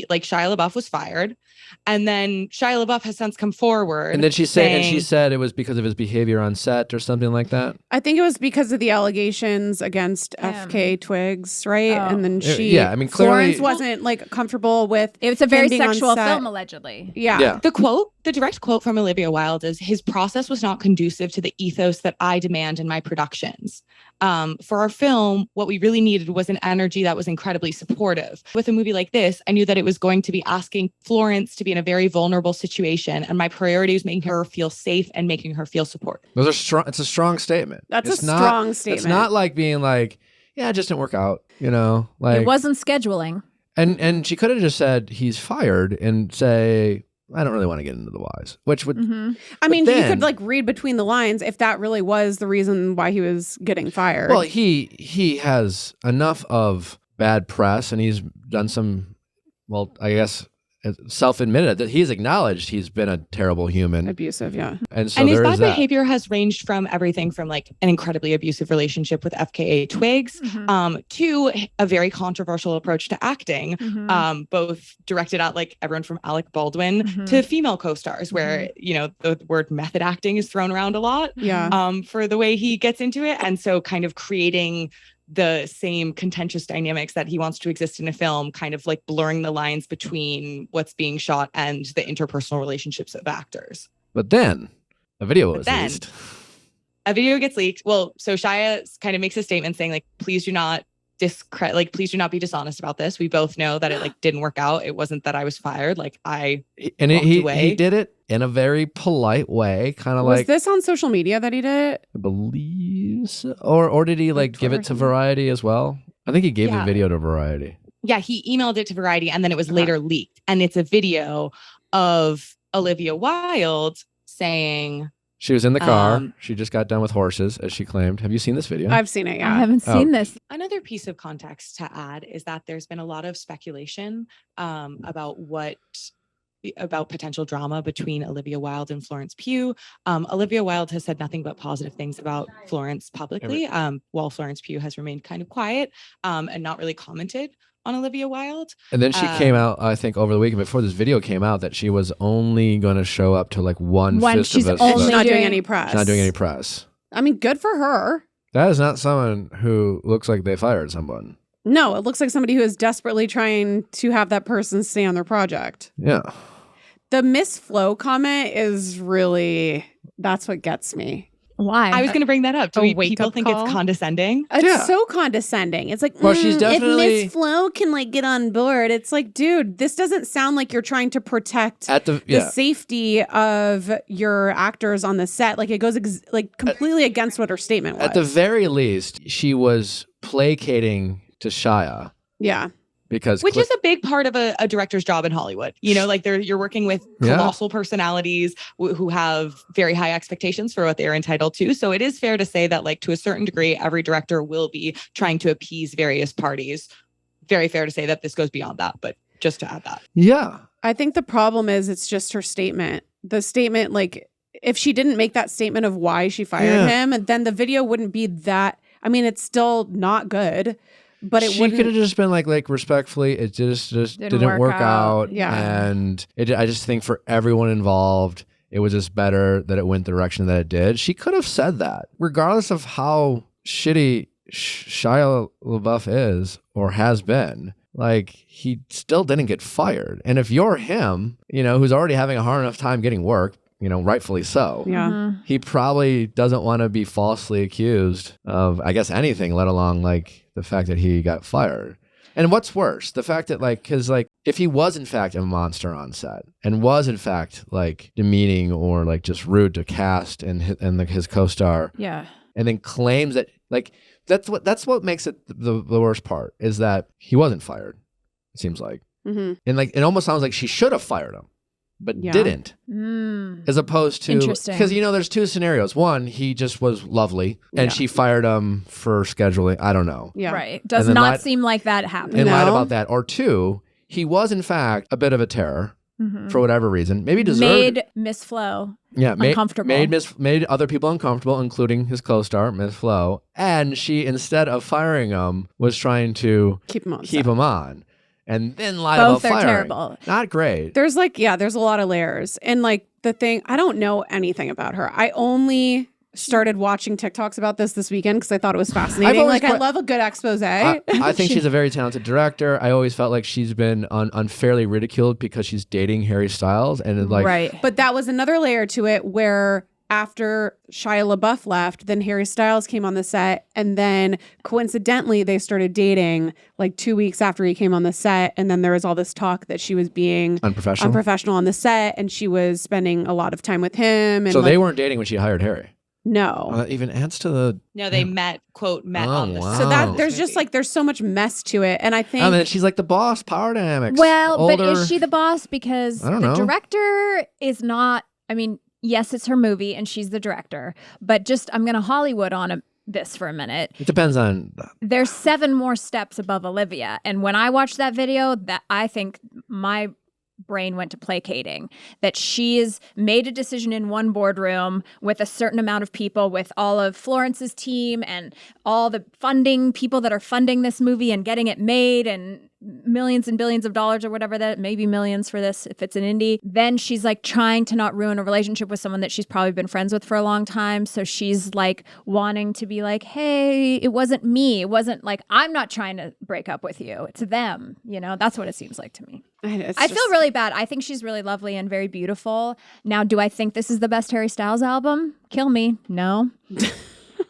LaBeouf was fired. And then Shia LaBeouf has since come forward. And then she said it was because of his behavior on set or something like that. I think it was because of the allegations against FK Twigs, right? Oh. And then Yeah, I mean, clearly- Florence wasn't like comfortable with It's a very him being on sexual set. film, allegedly. Yeah. The direct quote from Olivia Wilde is, his process was not conducive to the ethos that I demand in my productions. For our film, what we really needed was an energy that was incredibly supportive. With a movie like this, I knew that it was going to be asking Florence to be in a very vulnerable situation. And my priority was making her feel safe and making her feel support. Those are strong. It's a strong statement. That's It's a not- strong statement. It's not like being like, yeah, it just didn't work out, you know? Like, It wasn't scheduling. and she could have just said he's fired and say, I don't really want to get into the whys, which would I mean, then- you could like read between the lines if that really was the reason why he was getting fired. well, he has enough of bad press, and he's done some, well, I guess self-admitted that he's acknowledged he's been a terrible human, abusive, yeah. and so And his there bad is that. behavior has ranged from everything from like an incredibly abusive relationship with FKA Twigs to a very controversial approach to acting, both directed at like everyone from Alec Baldwin to female co-stars, where, you know, the word method acting is thrown around a lot for the way he gets into it. And so kind of creating the same contentious dynamics that he wants to exist in a film, kind of like blurring the lines between what's being shot and the interpersonal relationships of actors. But then a video was released. A video gets leaked. Well, so Shia kind of makes a statement saying like, please do not please do not be dishonest about this. We both know that it like didn't work out. It wasn't that I was fired. Like he did it in a very polite way, kind of Was like, this on social media that he did it? I believe so. Or did he like give it to Variety as well? I think he gave the video to Variety. Yeah, he emailed it to Variety and then it was later leaked. And it's a video of Olivia Wilde saying, She was in the car. She just got done with horses, as she claimed. Have you seen this video? I've seen it, yeah. I haven't seen this. Another piece of context to add is that there's been a lot of speculation about potential drama between Olivia Wilde and Florence Pugh. Olivia Wilde has said nothing but positive things about Florence publicly, while Florence Pugh has remained kind of quiet and not really commented on Olivia Wilde. And then she came out, I think, over the weekend before this video came out, that she was only going to show up to like one she's Festivus. only She's not doing any press. She's not doing any press. I mean, good for her. That is not someone who looks like they fired someone. No, it looks like somebody who is desperately trying to have that person stay on their project. Yeah. The Miss Flo comment is really, that's what gets me. Why? I was going to bring that up. Do A people wake-up think call? it's condescending? It's so condescending. It's like, Well, she's definitely- if Miss Flo can like get on board, it's like, dude, this doesn't sound like you're trying to protect the safety of your actors on the set. Like it goes completely against what her statement was. At the very least, she was placating to Shia. Yeah. Which is a big part of a director's job in Hollywood. You know, like you're working with colossal personalities who have very high expectations for what they're entitled to. So it is fair to say that like to a certain degree, every director will be trying to appease various parties. Very fair to say that this goes beyond that, but just to add that. Yeah. I think the problem is it's just her statement. The statement, like if she didn't make that statement of why she fired him, then the video wouldn't be that. I mean, it's still not good. but it she wouldn't. could have just been like respectfully, it just didn't work out. Yeah. And I just think for everyone involved, it was just better that it went the direction that it did. She could have said that, regardless of how shitty Shia LaBeouf is or has been. Like, he still didn't get fired. And if you're him, who's already having a hard enough time getting work, rightfully so. Yeah. He probably doesn't want to be falsely accused of, I guess, anything, let alone like the fact that he got fired. And what's worse, the fact that because if he was in fact a monster on set and was in fact like demeaning or like just rude to cast and his co-star, Yeah. and then claims that that's what makes it the worst part is that he wasn't fired. It seems like, and it almost sounds like she should have fired him, but didn't. As opposed to, Interesting. because there's two scenarios. One, he just was lovely, and she fired him for scheduling. I don't know. Yeah. Right. Does then not lied- seem like that happened. And lied No. about that. Or two, he was in fact a bit of a terror for whatever reason. Maybe deserved. Made Miss Flo uncomfortable. Made other people uncomfortable, including his co-star, Miss Flo. And she, instead of firing him, was trying to Keep him on. keep him on. And then lied Both about are firing. terrible. Not great. There's there's a lot of layers. And the thing, I don't know anything about her. I only started watching TikToks about this weekend because I thought it was fascinating. always I love a good expose. I think she's a very talented director. I always felt like she's been unfairly ridiculed because she's dating Harry Styles. And right. But that was another layer to it where after Shia LaBeouf left, then Harry Styles came on the set, and then coincidentally they started dating 2 weeks after he came on the set, and then there was all this talk that she was being unprofessional on the set, and she was spending a lot of time with him. And so they weren't dating when she hired Harry. No. That even adds to the. No, they met on the wow. set. So Oh. there's just there's so much mess to it, and I think And then she's like the boss, power dynamics. Well, but older. is she the boss? Because I don't the know. director is not, yes, it's her movie and she's the director, but I'm going to Hollywood on this for a minute. It depends on. There's 7 more steps above Olivia. And when I watched that video, that I think my brain went to placating, that she's made a decision in one boardroom with a certain amount of people, with all of Florence's team and all the funding people that are funding this movie and getting it made, and millions and billions of dollars or whatever, that maybe millions for this if it's an indie. Then she's trying to not ruin a relationship with someone that she's probably been friends with for a long time. So she's wanting to be hey, it wasn't me. It wasn't I'm not trying to break up with you. It's them. That's what it seems like to me. I feel really bad. I think she's really lovely and very beautiful. Now, do I think this is the best Harry Styles album? Kill me. No.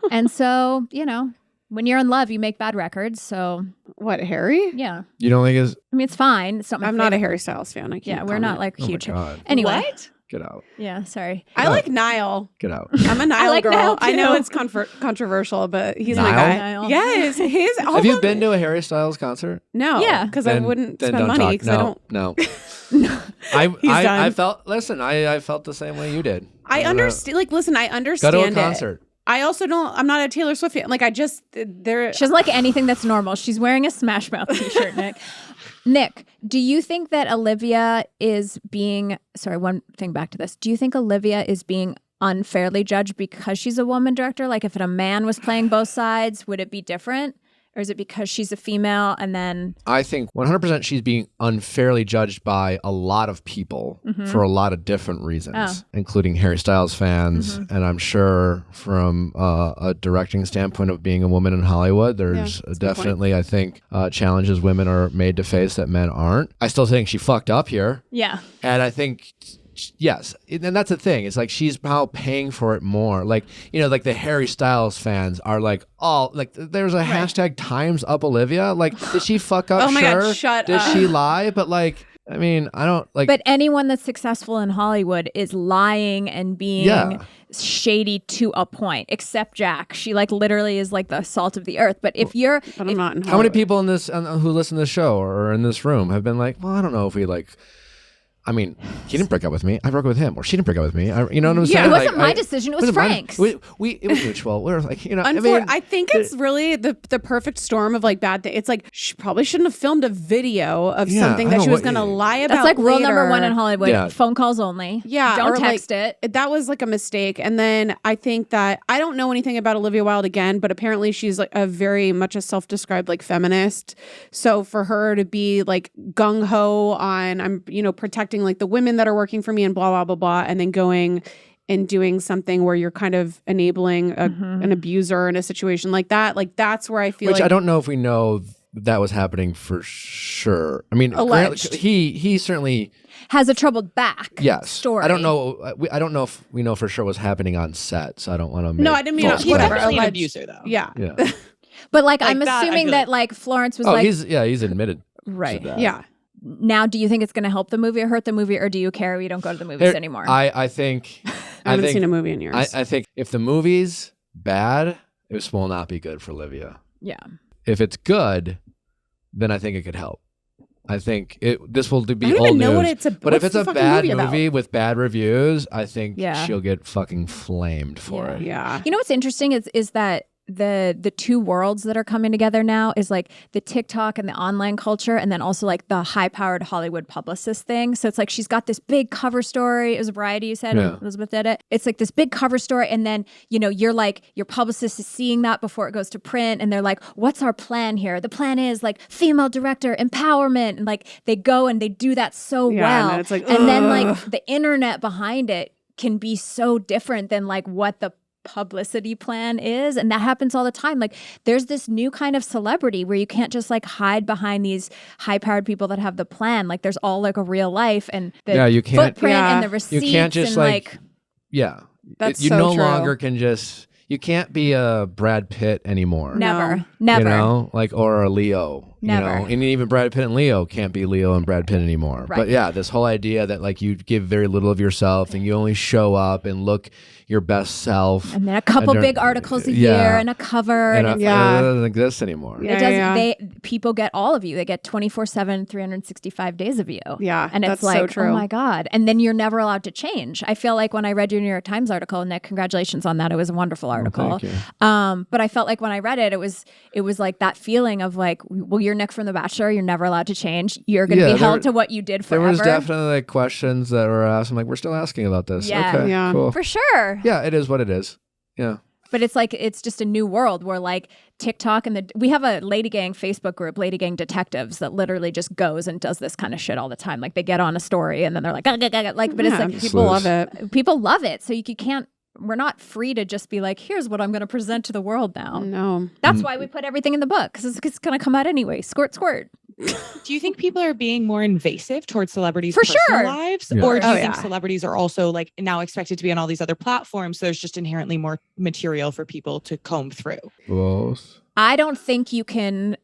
And so, when you're in love, you make bad records. So what, Harry? yeah. You don't think it's. It's fine. It's not my I'm not a favorite. Harry Styles fan. I can't. Yeah, we're not Oh my huge. God. Anyway. What? Get out. Yeah, sorry. I like Niall. Get out. I'm a Niall like girl. Niall, I know too. it's controversial, but he's my Niall? guy. Niall. Yes, his. Have you been to a Harry Styles concert? No. Yeah. because I Then- wouldn't then spend don't money talk. because I don't. No. He's I done. felt. Listen, I felt the same way you did. I understand. Listen, I Go understand to a it. concert. I also don't. I'm not a Taylor Swift fan. I just there. She doesn't like anything that's normal. She's wearing a Smash Mouth t-shirt, Nick. Nick, do you think that Olivia is being, one thing back to this. Do you think Olivia is being unfairly judged because she's a woman director? If a man was playing both sides, would it be different? Or is it because she's a female and then... I think 100% she's being unfairly judged by a lot of people for a lot of different reasons, including Harry Styles fans. And I'm sure from a directing standpoint of being a woman in Hollywood, there's definitely, I think, challenges women are made to face that men aren't. I still think she fucked up here. Yeah. And I think... Yes, and that's the thing. It's she's now paying for it more. The Harry Styles fans are all there's a hashtag Times Up Olivia. Did she fuck up? Oh my sure. God, shut Did up. she lie? But I don't But anyone that's successful in Hollywood is lying and being shady to a point, except Jack. She literally is the salt of the earth. But if you're... But I'm not in How many Hollywood. people in this who listen to the show or in this room have been well, I don't know if we I mean, he didn't break up with me. I broke up with him, or she didn't break up with me. You know what I'm saying? It wasn't my decision. It was Frank's. It was mutual. We were like, I think it's really the perfect storm of like bad things. It's like she probably shouldn't have filmed a video of something that she was going to lie about. That's like rule later. number 1 in Hollywood. Yeah. Phone calls only. Yeah. Don't text it. That was like a mistake. And then I think that I don't know anything about Olivia Wilde again, but apparently she's like a very much a self-described like feminist. So for her to be like gung-ho on, I'm, protecting like the women that are working for me and blah, blah, blah, blah, and then going and doing something where you're kind of enabling an abuser in a situation like that. Like that's where I feel Which I don't know if we know that was happening for sure. I mean, alleged. He certainly has a troubled back. Yes. Story. I don't know. I don't know if we know for sure what's happening on set, so I don't want to. No, I didn't mean He's definitely an abuser, though. Yeah. But like Like I'm that, I assuming feel that like- like Florence was he's admitted. right. To that. Yeah. Now, do you think it's going to help the movie or hurt the movie, or do you care we don't go to the movies anymore? I think. I haven't seen a movie in years. I think if the movie's bad, it will not be good for Olivia. Yeah. If it's good, then I think it could help. I think this will be I don't old even know news. what it's But if it's a bad movie about? with bad reviews, I think Yeah. she'll get fucking flamed for it. Yeah. You know what's interesting is that the two worlds that are coming together now is like the TikTok and the online culture, and then also like the high-powered Hollywood publicist thing. So it's like she's got this big cover story. It was Variety, you said, Yeah. Elizabeth did it. It's like this big cover story, and then you're like your publicist is seeing that before it goes to print, and they're like, "What's our plan here?" The plan is like female director empowerment, and like they go and they do that so Yeah, well, and then it's like, and then ugh. like the internet behind it can be so different than like what the publicity plan is, and that happens all the time. Like there's this new kind of celebrity where you can't just like hide behind these high-powered people that have the plan. Like there's all like a real life and the you can't. footprint and the You receipts can't just and like yeah. That's you so no true. longer can just. You can't be a Brad Pitt anymore. never. You know, like or a Leo. Never. You know, and even Brad Pitt and Leo can't be Leo and Brad Pitt anymore. Right. But yeah, this whole idea that like you give very little of yourself and you only show up and look your best self. And then a couple And big articles a yeah. year and a cover. And And it doesn't exist anymore. Yeah. it doesn't. People get all of you. They get 24/7, 365 days of you. Yeah, and it's that's like, so true. oh my god! And then you're never allowed to change. I feel like when I read your New York Times article, Nick, congratulations on that. It was a wonderful article. Thank you. But I felt like when I read it, it was like that feeling of like, well, you're Nick from The Bachelor. You're never allowed to change. You're going to Yeah, be held to what you did forever. There was definitely like questions that were asked. I'm like, we're still asking about this. Yeah. Okay, Yeah. cool. for sure. Yeah, it is what it is. Yeah. But it's like it's just a new world where like TikTok and we have a Lady Gang Facebook group, Lady Gang Detectives, that literally just goes and does this kind of shit all the time. Like they get on a story and then they're like, "Gah, gah, gah, gah." Like, but it's Yeah, like people love it. people love it. So you can't. We're not free to just be like, here's what I'm going to present to the world now. No. That's why we put everything in the book because it's going to come out anyway. Squirt, squirt. Do you think people are being more invasive towards celebrities' For personal sure. lives? Yeah. Or do you Oh, think yeah. celebrities are also like now expected to be on all these other platforms? So there's just inherently more material for people to comb through. Both. I don't think you can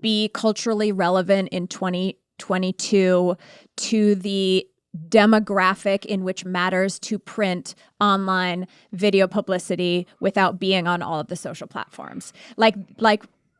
be culturally relevant in 2022 to the demographic in which matters to print, online, video publicity without being on all of the social platforms. Like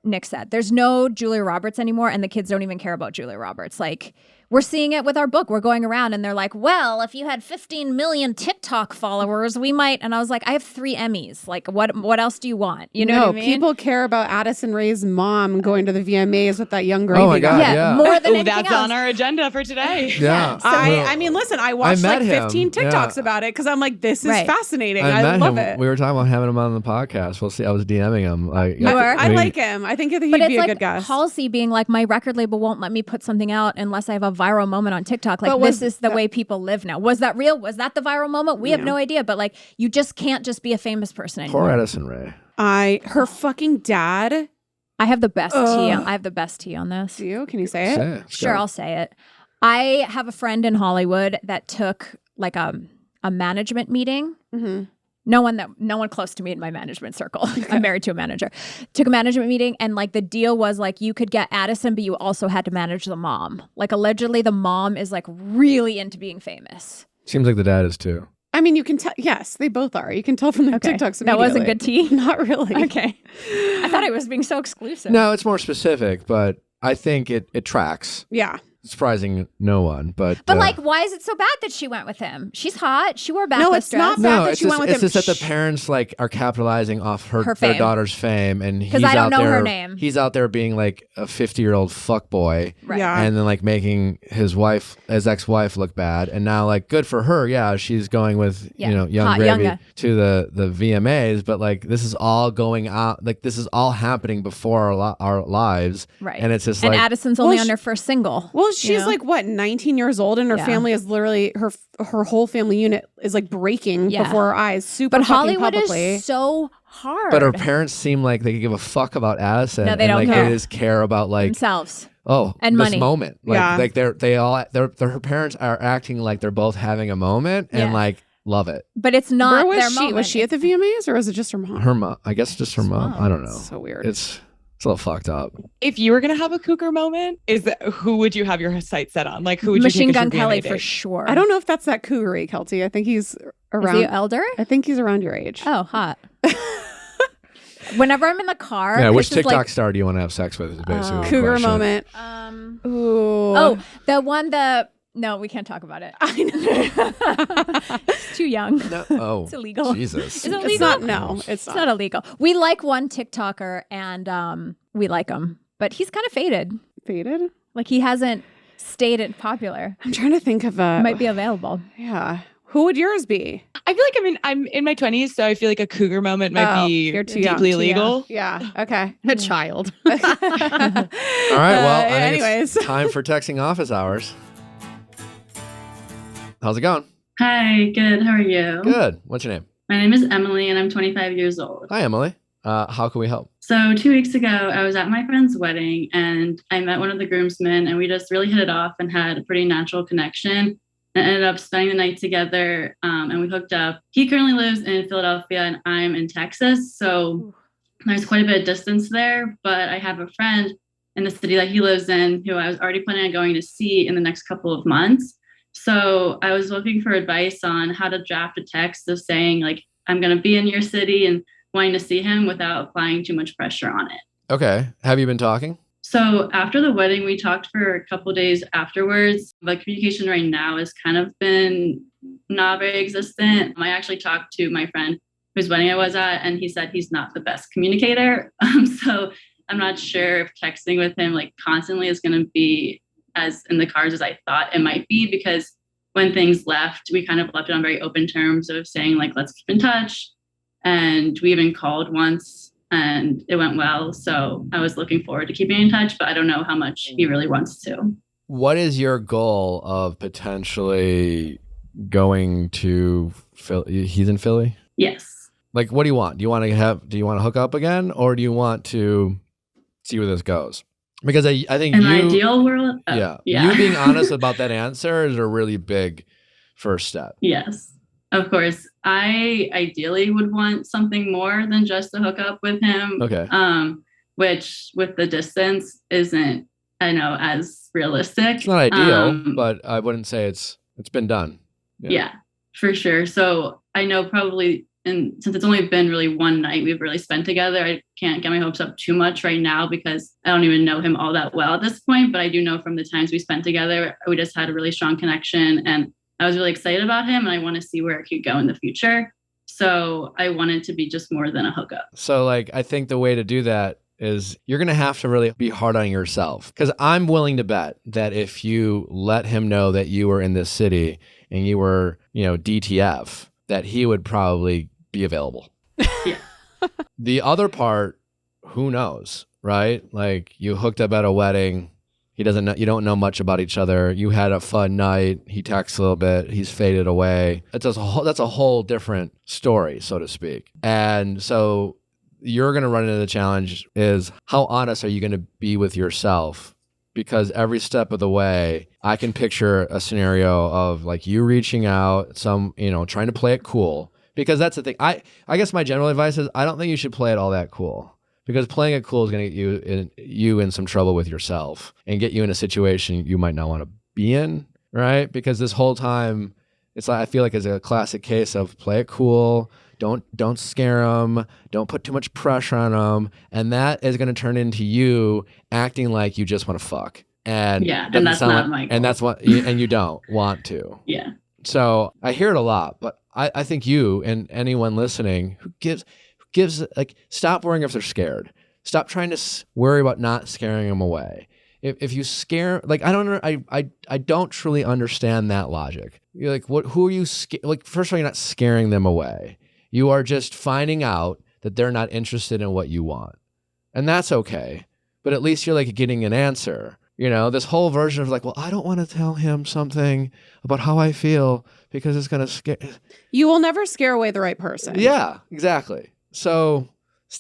Nick said, there's no Julia Roberts anymore, and the kids don't even care about Julia Roberts. Like, we're seeing it with our book. We're going around and they're like, well, if you had 15 million TikTok followers, we might. And I was like, I have 3 Emmys. Like, what else do you want? You know what I mean? People care about Addison Rae's mom going to the VMAs with that young gravy Oh my God, guy. yeah. more than Oh, anything that's else. on our agenda for today. Yeah. I mean, listen, I watched met like 15 him. TikToks Yeah. about it because I'm like, this is Right. fascinating. I I met love him. it. We were talking about having him on the podcast. We'll see. I was DMing him. I like him. I think he'd But be it's a like good guest. Halsey being like, my record label won't let me put something out unless I have a viral moment on TikTok. Like, But this was is the way people live now. Was that real? Was that the viral moment? We have no idea. But like, you just can't just be a famous person anymore. Poor Addison Rae. Her fucking dad. I have the best tea. I have the best tea on this. Do you? Can you say it? Say it. Let's Sure, go. I'll say it. I have a friend in Hollywood that took like a management meeting. Mm-hmm. No one close to me in my management circle. I'm married to a manager. Took a management meeting and like the deal was like you could get Addison, but you also had to manage the mom. Like allegedly the mom is like really into being famous. Seems like the dad is too. I mean, you can tell. Yes, they both are. You can tell from their TikToks. That wasn't good immediately. tea? Not really. Okay. I thought I was being so exclusive. No, it's more specific, but I think it tracks. Yeah. surprising no one. But like, why is it so bad that she went with him? She's hot. She wore a backless No, it's not dress. bad no, that it's she went with it's him. just that the parents like are capitalizing off their fame. daughter's fame, and he's I don't out know there. her name. He's out there being like a 50-year-old fuckboy, Right. Yeah. and then like making his ex-wife look bad, and now like good for her. Yeah, she's going with Yeah. young Hot gravy younga. to the VMAs, but like this is all going out. Like this is all happening before our lives, Right. And it's just And like Addison's only Well, on her first single. Well, she's You know? like what, 19 years old, and her Yeah. family is literally her whole family unit is like breaking Yeah. before our eyes. Super But fucking Hollywood publicly. is so hard. But her parents seem like they could give a fuck about Addison. No, they and don't like care. they just care about like themselves. this money. moment. Like Yeah. like her parents are acting like they're both having a moment and Yeah. like love it. But it's not Where their was she? moment. Was she at the VMAs or was it just her mom? Her mom, I guess just her mom. I don't know. So weird. It's a little fucked up. If you were gonna have a cougar moment, who would you have your sights set on? Like who would Machine you take Gun as your Kelly VMA for date? sure. I don't know if that's that cougary, Keltie. I think he's Is around. he elder? I think he's around your age. Oh, hot. Whenever I'm in the car, Yeah, which Chris is TikTok like, star do you want to have sex with? Is basically the Cougar question. moment. Ooh. oh, the one no, we can't talk about it. I know. It's too young. No. Oh, It's illegal. Jesus. Is it It's illegal? not. No, it's It's not. not illegal. We like one TikToker, and we like him, but he's kind of faded. Faded. Like he hasn't stayed popular. I'm trying to think of a. Might be available. Yeah. Who would yours be? I feel like I'm in my 20s, so I feel like a cougar moment might be you're too young. deeply Too illegal. Yeah. Okay. A child. All right. Well, I think anyways. it's time for texting office hours. How's it going? Hi, good. How are you? Good. What's your name? My name is Emily and I'm 25 years old. Hi, Emily. How can we help? So 2 weeks ago, I was at my friend's wedding and I met one of the groomsmen and we just really hit it off and had a pretty natural connection and ended up spending the night together and we hooked up. He currently lives in Philadelphia and I'm in Texas. So there's quite a bit of distance there, but I have a friend in the city that he lives in who I was already planning on going to see in the next couple of months. So I was looking for advice on how to draft a text of saying like, I'm going to be in your city and wanting to see him without applying too much pressure on it. Okay. Have you been talking? So after the wedding, we talked for a couple of days afterwards. But communication right now has kind of been not very existent. I actually talked to my friend whose wedding I was at, and he said he's not the best communicator. So I'm not sure if texting with him like constantly is going to be as in the cards as I thought it might be, because when things left, we kind of left it on very open terms of saying like, let's keep in touch. And we even called once and it went well. So I was looking forward to keeping in touch, but I don't know how much he really wants to. What is your goal of potentially going to Philly? He's in Philly? Yes. Like, what do you want? Do you want to hook up again, or do you want to see where this goes? Because I think In an ideal world. yeah, Yeah. you being honest about that answer is a really big first step. Yes, of course. I ideally would want something more than just a hookup with him. Okay. Which with the distance isn't, I know, as realistic. It's not ideal, but I wouldn't say it's been done. Yeah, for sure. So I know probably, and since it's only been really one night we've really spent together, I can't get my hopes up too much right now because I don't even know him all that well at this point. But I do know from the times we spent together, we just had a really strong connection and I was really excited about him and I want to see where it could go in the future. So I wanted to be just more than a hookup. So like, I think the way to do that is you're going to have to really be hard on yourself, because I'm willing to bet that if you let him know that you were in this city and you were, DTF, that he would probably be available. Yeah. The other part, who knows, right? Like you hooked up at a wedding. He doesn't know, you don't know much about each other. You had a fun night. He texts a little bit. He's faded away. That's a whole different story, so to speak. And so you're going to run into the challenge is how honest are you going to be with yourself? Because every step of the way, I can picture a scenario of like you reaching out, trying to play it cool. Because that's the thing. I guess my general advice is I don't think you should play it all that cool. Because playing it cool is going to get you in some trouble with yourself and get you in a situation you might not want to be in, right? Because this whole time, it's like I feel like it's a classic case of play it cool. Don't scare them. Don't put too much pressure on them. And that is going to turn into you acting like you just want to fuck. And Yeah, doesn't and that's sound not like- my And goal. that's what, and you don't want to. Yeah. So I hear it a lot, but I think you and anyone listening who gives like, stop worrying if they're scared. Stop trying to worry about not scaring them away. If you scare, like, I don't truly understand that logic. You're like, who are you? Like, first of all, you're not scaring them away. You are just finding out that they're not interested in what you want. And that's okay. But at least you're like getting an answer. You know, this whole version of like, well, I don't want to tell him something about how I feel because it's going to scare. You will never scare away the right person. Yeah, exactly. So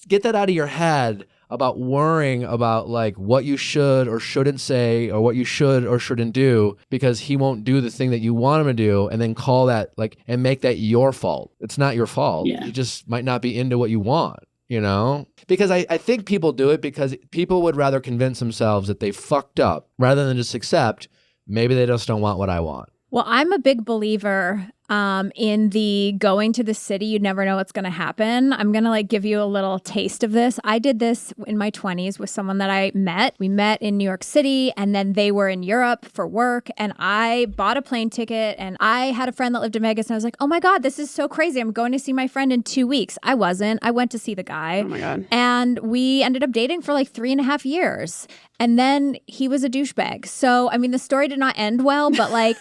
get that out of your head about worrying about like what you should or shouldn't say or what you should or shouldn't do because he won't do the thing that you want him to do, and then call that like and make that your fault. It's not your fault. Yeah. You just might not be into what you want, you know? Because I think people do it because people would rather convince themselves that they fucked up rather than just accept maybe they just don't want what I want. Well, I'm a big believer in the going to the city. You never know what's going to happen. I'm going to like give you a little taste of this. I did this in my 20s with someone that I met. We met in New York City, and then they were in Europe for work, and I bought a plane ticket, and I had a friend that lived in Vegas, and I was like, oh my God, this is so crazy. I'm going to see my friend in 2 weeks. I wasn't. I went to see the guy. Oh my God. And we ended up dating for like 3.5 years. And then he was a douchebag. So, I mean, the story did not end well, but like,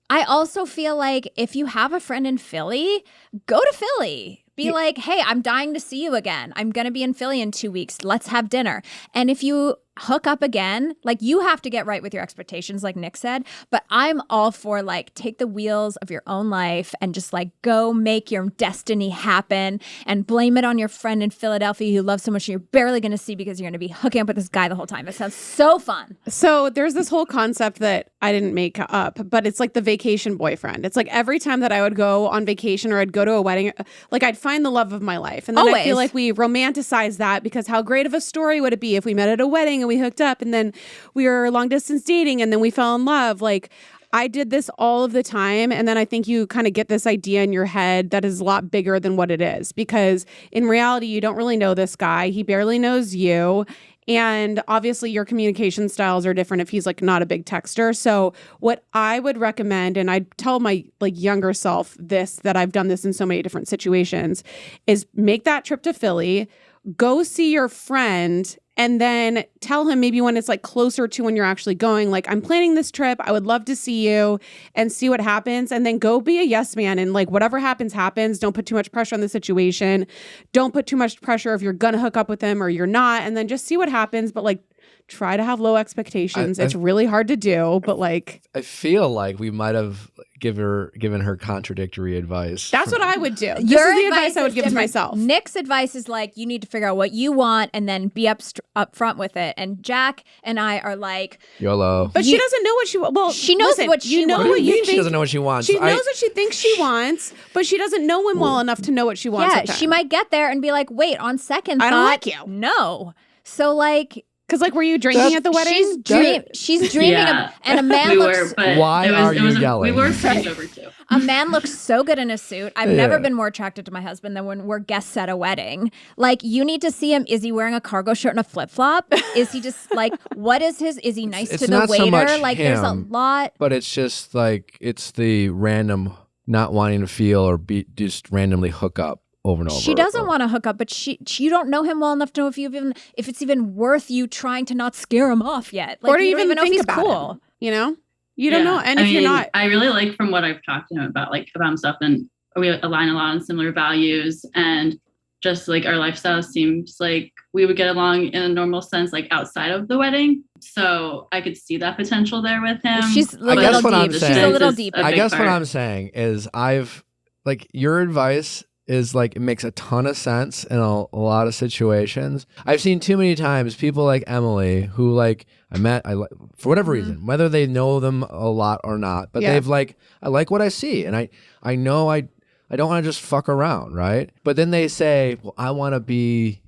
I also feel like if you have a friend in Philly, go to Philly. Be like, hey, I'm dying to see you again. I'm going to be in Philly in 2 weeks. Let's have dinner. And if you hook up again, like you have to get right with your expectations, like Nick said. But I'm all for like take the wheels of your own life and just like go make your destiny happen and blame it on your friend in Philadelphia you love so much and you're barely going to see because you're going to be hooking up with this guy the whole time. It sounds so fun. So there's this whole concept that I didn't make up, but it's like the vacation boyfriend. It's like every time that I would go on vacation or I'd go to a wedding, like I'd find the love of my life. And then I feel Always. like we romanticize that because how great of a story would it be if we met at a wedding and we hooked up and then we were long distance dating and then we fell in love. Like I did this all of the time. And then I think you kind of get this idea in your head that is a lot bigger than what it is, because in reality, you don't really know this guy. He barely knows you. And obviously your communication styles are different if he's like not a big texter. So what I would recommend, and I tell my like younger self this, that I've done this in so many different situations, is make that trip to Philly, go see your friend, and then tell him maybe when it's like closer to when you're actually going, like, I'm planning this trip. I would love to see you and see what happens. And then go be a yes man. And like, whatever happens, happens. Don't put too much pressure on the situation. Don't put too much pressure if you're going to hook up with him or you're not. And then just see what happens. But like, try to have low expectations. It's really hard to do, but like, I feel like we might have given her contradictory advice. that's what I would do. This Your is the advice I would is give to different. myself. Nick's advice is like, you need to figure out what you want and then be up front with it. And Jack and I are like, YOLO. But she doesn't know what she well. She knows listen, what she you know wants. what you she think. doesn't know what she wants. She knows what she thinks she wants, but she doesn't know him well enough to know what she wants. yeah, she might get there and be like, wait, on second thought, I don't like you. No. So like, Because like, were you drinking at the wedding? she's dreaming Yeah. of, and a man We looks were, but Why are you we yelling? were friends over too. a man looks so good in a suit. I've never Yeah. been more attracted to my husband than when we're guests at a wedding. Like, you need to see him. Is he wearing a cargo shirt and a flip flop? Is he just like, what is his? Is he nice It's to the not so waiter? much Like, there's a him. lot. But it's just like, it's the random not wanting to feel or be just randomly hook up over and over. She doesn't want to hook up, but you don't know him well enough to know if it's even worth you trying to not scare him off yet. Like, or to you don't even know if think he's about cool. him, you know? You don't know. And if you're not, I really like from what I've talked to him about himself, and we align a lot on similar values, and just like our lifestyle seems like we would get along in a normal sense, like outside of the wedding. So I could see that potential there with him. She's a I guess little what I'm deep. saying- She's a little Is deep. a I big guess what part. I'm saying is your advice is like, it makes a ton of sense in a lot of situations. I've seen too many times people like Emily who like for whatever reason, whether they know them a lot or not, but Yeah. they've like, I like what I see. And I know I don't want to just fuck around. Right. But then they say, well, I want to be,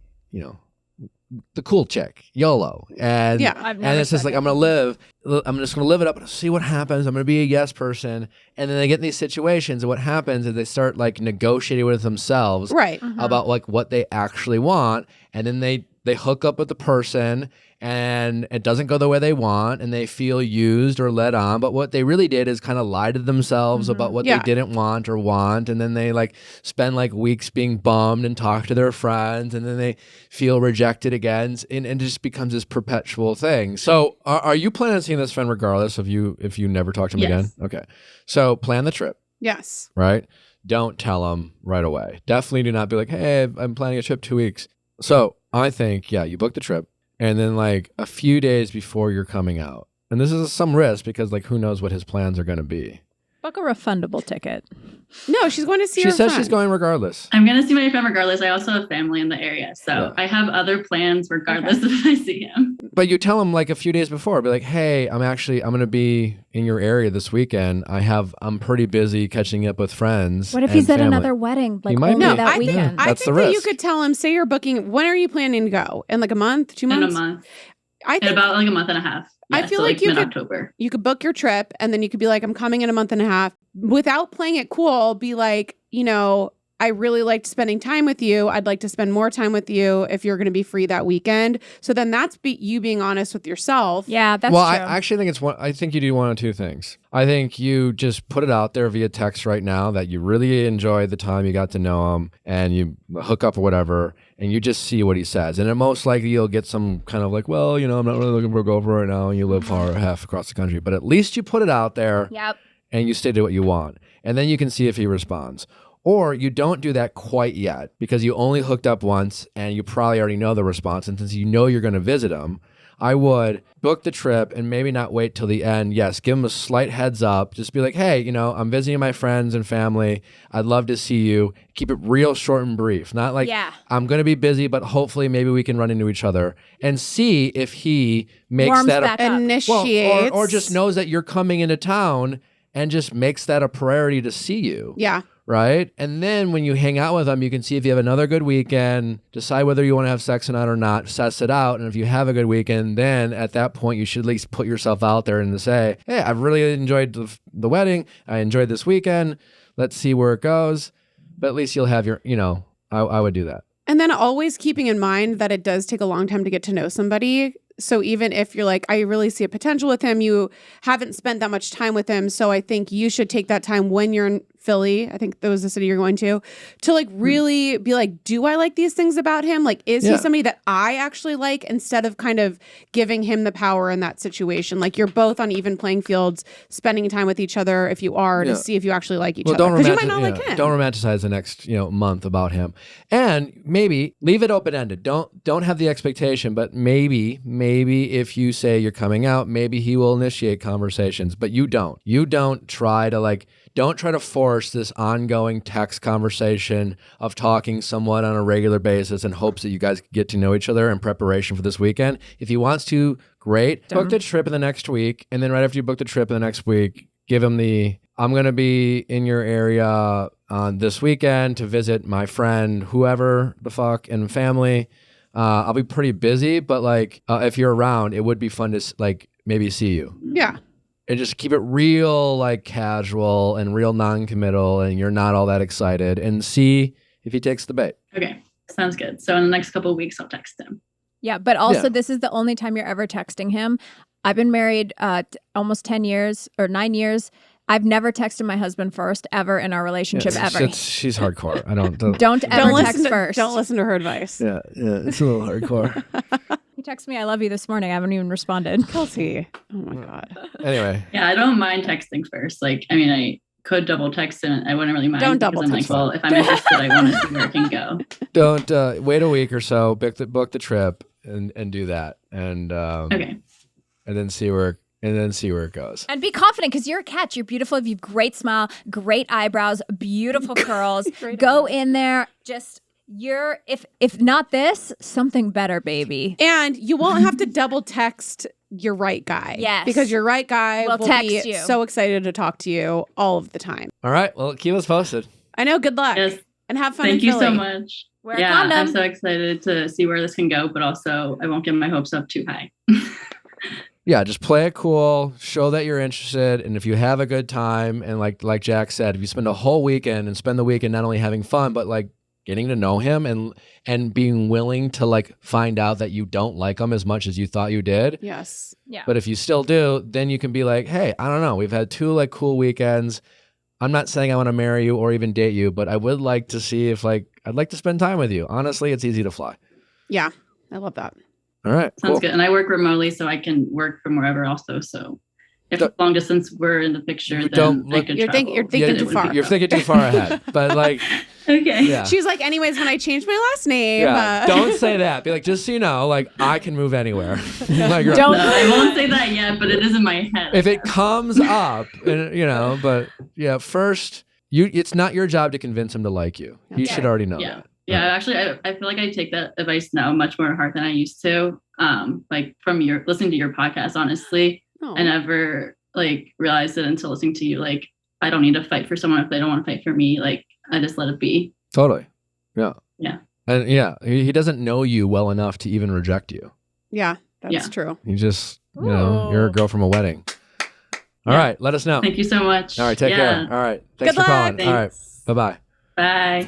the cool chick, YOLO. And Yeah. I've and never it's just said like, I'm just going to live it up and see what happens. I'm going to be a yes person. And then they get in these situations, and what happens is they start like negotiating with themselves right. about like what they actually want. And then they they hook up with the person and it doesn't go the way they want and they feel used or led on. But what they really did is kind of lie to themselves about what they didn't want. And then they like spend like weeks being bummed and talk to their friends. And then they feel rejected again. And it just becomes this perpetual thing. So are you planning on seeing this friend regardless of if you never talk to him again? Okay. So plan the trip. Yes. Right? Don't tell them right away. Definitely do not be like, hey, I'm planning a trip 2 weeks. So I think, you book the trip. And then like a few days before you're coming out. And this is some risk because like who knows what his plans are going to be. Book a refundable ticket. No, she's going to see her She says friend. she's going regardless. I'm going to see my friend regardless. I also have family in the area. So I have other plans regardless if I see him. But you tell him like a few days before, be like, hey, I'm going to be in your area this weekend. I'm pretty busy catching up with friends. What if and he's at family. another wedding? Like He might only be. that weekend? I That's think the that you risk. could tell him, say you're booking, when are you planning to go? In like a month, 2 months? In a month. I In think about like a month and a half. I Yeah, feel so like you could- mid-October. you could book your trip and then you could be like, I'm coming in a month and a half. Without playing it cool, be like, I really liked spending time with you. I'd like to spend more time with you if you're going to be free that weekend. So then that's you being honest with yourself. Yeah, that's well, true. I actually think I think you do one of two things. I think you just put it out there via text right now that you really enjoyed the time you got to know him and you hook up or whatever, and you just see what he says. And then most likely you'll get some kind of like, well, I'm not really looking for a girlfriend right now, and you live far half across the country. But at least you put it out there Yep. and you stated what you want. And then you can see if he responds. Or you don't do that quite yet because you only hooked up once and you probably already know the response. And since you know you're going to visit him, I would book the trip and maybe not wait till the end. Yes, give him a slight heads up. Just be like, hey, I'm visiting my friends and family. I'd love to see you. Keep it real short and brief. Not like, I'm going to be busy, but hopefully maybe we can run into each other. And see if he makes Warms that back up. Initiates. or just knows that you're coming into town and just makes that a priority to see you. Yeah. Right? And then when you hang out with them, you can see if you have another good weekend, decide whether you want to have sex or not, suss it out. And if you have a good weekend, then at that point, you should at least put yourself out there and to say, hey, I've really enjoyed the wedding. I enjoyed this weekend. Let's see where it goes. But at least you'll have your, I would do that. And then always keeping in mind that it does take a long time to get to know somebody. So even if you're like, I really see a potential with him, you haven't spent that much time with him. So I think you should take that time when you're in Philly, I think that was the city you're going to like really be like, do I like these things about him? Like, is he somebody that I actually like, instead of kind of giving him the power in that situation? Like, you're both on even playing fields, spending time with each other if you are, to see if you actually like each other. Because you might not like him. Don't romanticize the next month about him. And maybe leave it open-ended. Don't have the expectation, but maybe if you say you're coming out, maybe he will initiate conversations, but you don't. You don't try to force this ongoing text conversation of talking somewhat on a regular basis in hopes that you guys get to know each other in preparation for this weekend. If he wants to, great. Book the trip in the next week. And then right after you book the trip in the next week, give him I'm going to be in your area on this weekend to visit my friend, whoever the fuck, and family. I'll be pretty busy, but if you're around, it would be fun to maybe see you. Yeah. And just keep it real casual and real non-committal, and you're not all that excited, and see if he takes the bait. Okay. Sounds good. So in the next couple of weeks, I'll text him. Yeah, but also this is the only time you're ever texting him. I've been married almost 10 years or 9 years. I've never texted my husband first ever in our relationship ever. She's hardcore. I don't ever text first. Don't listen to her advice. Yeah, it's a little hardcore. He texted me, I love you this morning. I haven't even responded. Keltie. Oh my God. Anyway. Yeah, I don't mind texting first. I could double text and I wouldn't really mind. Don't double text. I'm if I'm interested, I want to see where it can go. Don't wait a week or so, book the trip and do that. And okay. And then see where it goes. And be confident because you're a catch. You're beautiful. You have great smile, great eyebrows, beautiful curls. Go in there. Just if not this, something better, baby. And you won't have to double text your right guy. Yes. Because your right guy will text be you. so excited to talk to you all of the time. All right. Well, keep us posted. I know. Good luck. Yes. And have fun Thank in you Philly. so much. Wear a condom. I'm so excited to see where this can go, but also I won't get my hopes up too high. Yeah, just play it cool, show that you're interested, and if you have a good time, and like Jack said, if you spend a whole weekend and spend the weekend not only having fun, but getting to know him and being willing to like find out that you don't like him as much as you thought you did. Yes. Yeah. But if you still do, then you can be like, hey, I don't know. We've had 2 like cool weekends. I'm not saying I want to marry you or even date you, but I would like to see if like I'd like to spend time with you. Honestly, it's easy to fly. Yeah. I love that. All right. Sounds Cool. good. And I work remotely, so I can work from wherever also. So if long distance were in the picture, then Don't I look- could You're travel. thinking Yeah, too far. You're thinking too far ahead. But like, Okay. yeah. She's like, anyways, when I changed my last name. Yeah, don't say that. Be like, just so you know, like I can move anywhere. Like, Don't- No, I won't say that yet, but it is in my head. if it comes up, and, you know, but yeah, first, it's not your job to convince him to like you. He Okay. should already know Yeah. that. Yeah, actually, I feel like I take that advice now much more to heart than I used to. Like from listening to your podcast, honestly, Oh. I never like realized it until listening to you. Like, I don't need to fight for someone if they don't want to fight for me. Like, I just let it be. Totally. Yeah. Yeah. And yeah, he doesn't know you well enough to even reject you. Yeah, that's Yeah. true. You just, you know, you're a girl from a wedding. All Yeah. right, let us know. Thank you so much. All right, take care. All right, thanks Good for luck. calling. All right, Thanks. bye-bye. Bye.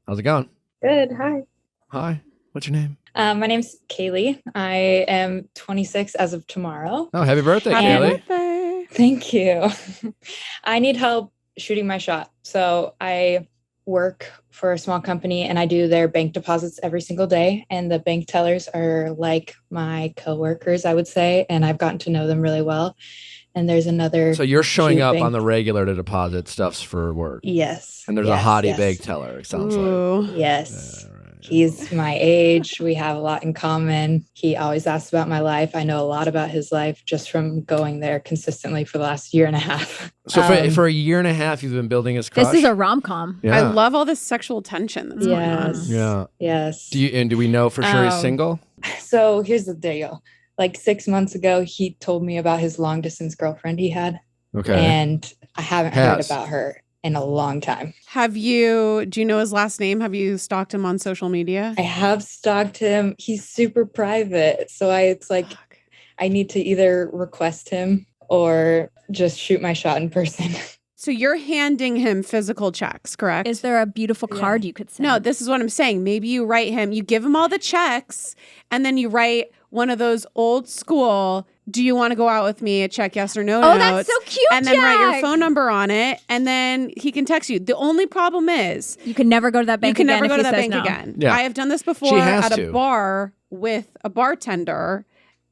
How's it going? Good. Hi. Hi. What's your name? My name's Kaylee. I am 26 as of tomorrow. Oh, happy birthday, Happy Kelly. birthday. Thank you. I need help shooting my shot. So I work for a small company and I do their bank deposits every single day. And the bank tellers are like my coworkers, I would say. And I've gotten to know them really well. And there's another. So you're showing cute up bank- on the regular to deposit stuffs for work. Yes. And there's yes, a hottie yes. bank teller, it sounds like. Ooh. Yes. Yeah, right. He's my age. We have a lot in common. He always asks about my life. I know a lot about his life just from going there consistently for the last year and a half. So for a year and a half, you've been building his crush? This is a rom-com. Yeah. I love all this sexual tension that's going on. Yes. Yeah. Yes. Do we know for sure he's Um, single? So here's the deal. Like 6 months ago, he told me about his long distance girlfriend he had. Okay. And I haven't heard Has. about her in a long time. Do you know his last name? Have you stalked him on social media? I have stalked him. He's super private. So it's like, Fuck. I need to either request him or just shoot my shot in person. So you're handing him physical checks, correct? Is there a beautiful card you could send? No, this is what I'm saying. Maybe you write him, you give him all the checks, and then you write one of those old school, do you want to go out with me? A check, yes or no Oh, notes. that's so cute, And then write your Jack. phone number on it, and then he can text you. The only problem is You can never go to that bank you can again never go if to he that says bank no. again. Yeah. I have done this She before has at to. a bar with a bartender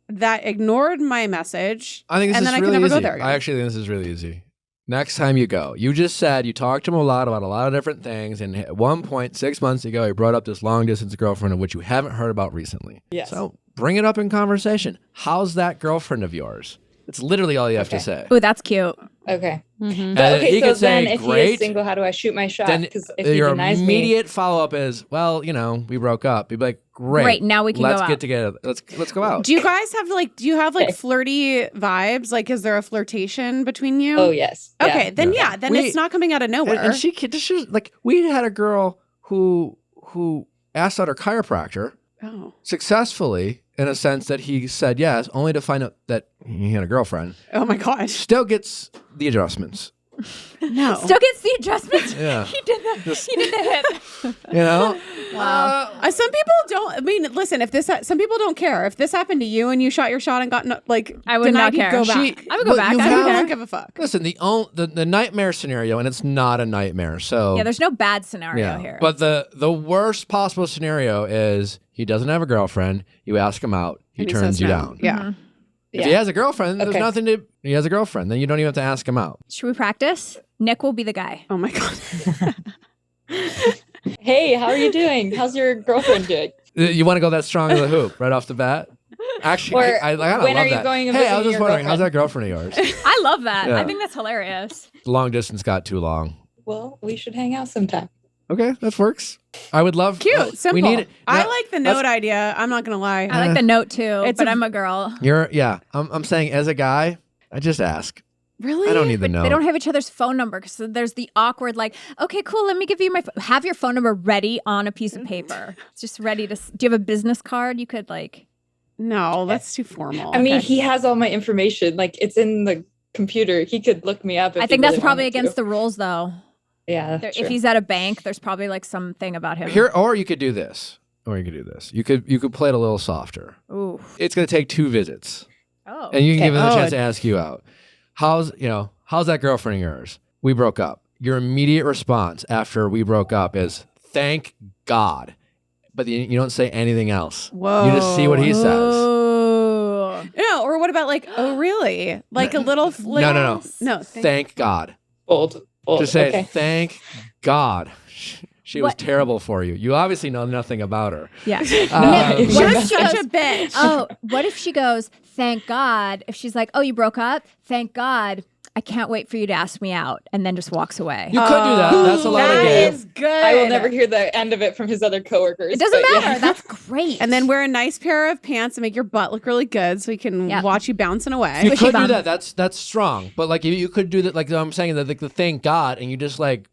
that ignored my message. I think this and is then I really can never easy. go there again. I actually think this is really easy. Next time you go, you just said you talked to him a lot about a lot of different things. And at one point, 6 months ago, he brought up this long distance girlfriend of which you haven't heard about recently. Yes. So bring it up in conversation. How's that girlfriend of yours? It's literally all you have to Okay. say. Ooh, that's cute. Okay. And Okay, he so could say, then if he great. is single, how do I shoot my shot? Then Because if he your denies me, immediate follow-up is, well, you know, we broke up. You'd be like, great. Great, now we can Let's go get out. together. Let's go out. Do you guys have do you have Okay. flirty vibes? Like, is there a flirtation between you? oh yes. Yeah. Okay, then Yeah. then We- it's not coming out of nowhere. And she like, we had a girl who asked out her chiropractor oh. successfully in a sense that he said yes, only to find out that he had a girlfriend. Oh my gosh. Still gets the adjustments. No. Still gets the adjustments. Yeah. He did the Just- he did the hip. You know? Wow. Some people don't. I mean, listen. If some people don't care. If this happened to you and you shot your shot and got I would denied, not you'd care. go back. I would go back. you I I don't have- don't care. give a fuck. Listen, the nightmare scenario, and it's not a nightmare. So Yeah, there's no bad scenario here. But the worst possible scenario is he doesn't have a girlfriend. You ask him out. He And turns says you no. down. Yeah. If he has a girlfriend, there's Okay. nothing to. He has a girlfriend. Then you don't even have to ask him out. Should we practice? Nick will be the guy. Oh my god. Hey, how are you doing? How's your girlfriend doing? You want to go that strong as a hoop right off the bat? Actually, Or I love when are you that. going and Hey, I was visiting just your wondering, how's girlfriend? that girlfriend of yours? I love that. Yeah. I think that's hilarious. Long distance got too long. Well, we should hang out sometime. Okay, that works. I would love. Cute. Simple. We need it. I Now, like the let's- note idea. I'm not gonna lie. I like the note too, It's but a- I'm a girl. I'm saying as a guy, I just ask. Really? I don't need the But note. they don't have each other's phone number because there's the awkward, like, okay, cool, let me give you my have your phone number ready on a piece of paper. It's just ready to. Do you have a business card? You could like. No, that's too formal. I mean, Okay. he has all my information. Like it's in the computer. He could look me up. If I he think that's really probably wanted to. against the rules, though. Yeah. That's If true. he's at a bank, there's probably like something about him. Here, or you could do this. You could play it a little softer. Ooh. It's going to take 2 visits, Oh. and you can Okay. give him a Oh. chance to ask you out. How's that girlfriend of yours? We broke up. Your immediate response after we broke up is thank God, but you don't say anything else. Whoa. You just see what he says. Oh. No, or what about like, oh really? Like a little No. No, Thank God. Bold. Just say Okay. thank God. She was What? terrible for you. You obviously know nothing about her. Yeah. Um, What if You're she such goes, a bitch. oh, what if she goes, thank God. If she's like, oh, you broke up? Thank God. I can't wait for you to ask me out. And then just walks away. You could do that. That's a lot of That game. is good. I will never hear the end of it from his other coworkers. It doesn't but matter. yeah. That's great. And then wear a nice pair of pants and make your butt look really good so we can Yeah. watch you bouncing away. You Squishy could do bum. that. That's strong. But like you could do that. Like I'm saying that, like the thank God, and you just like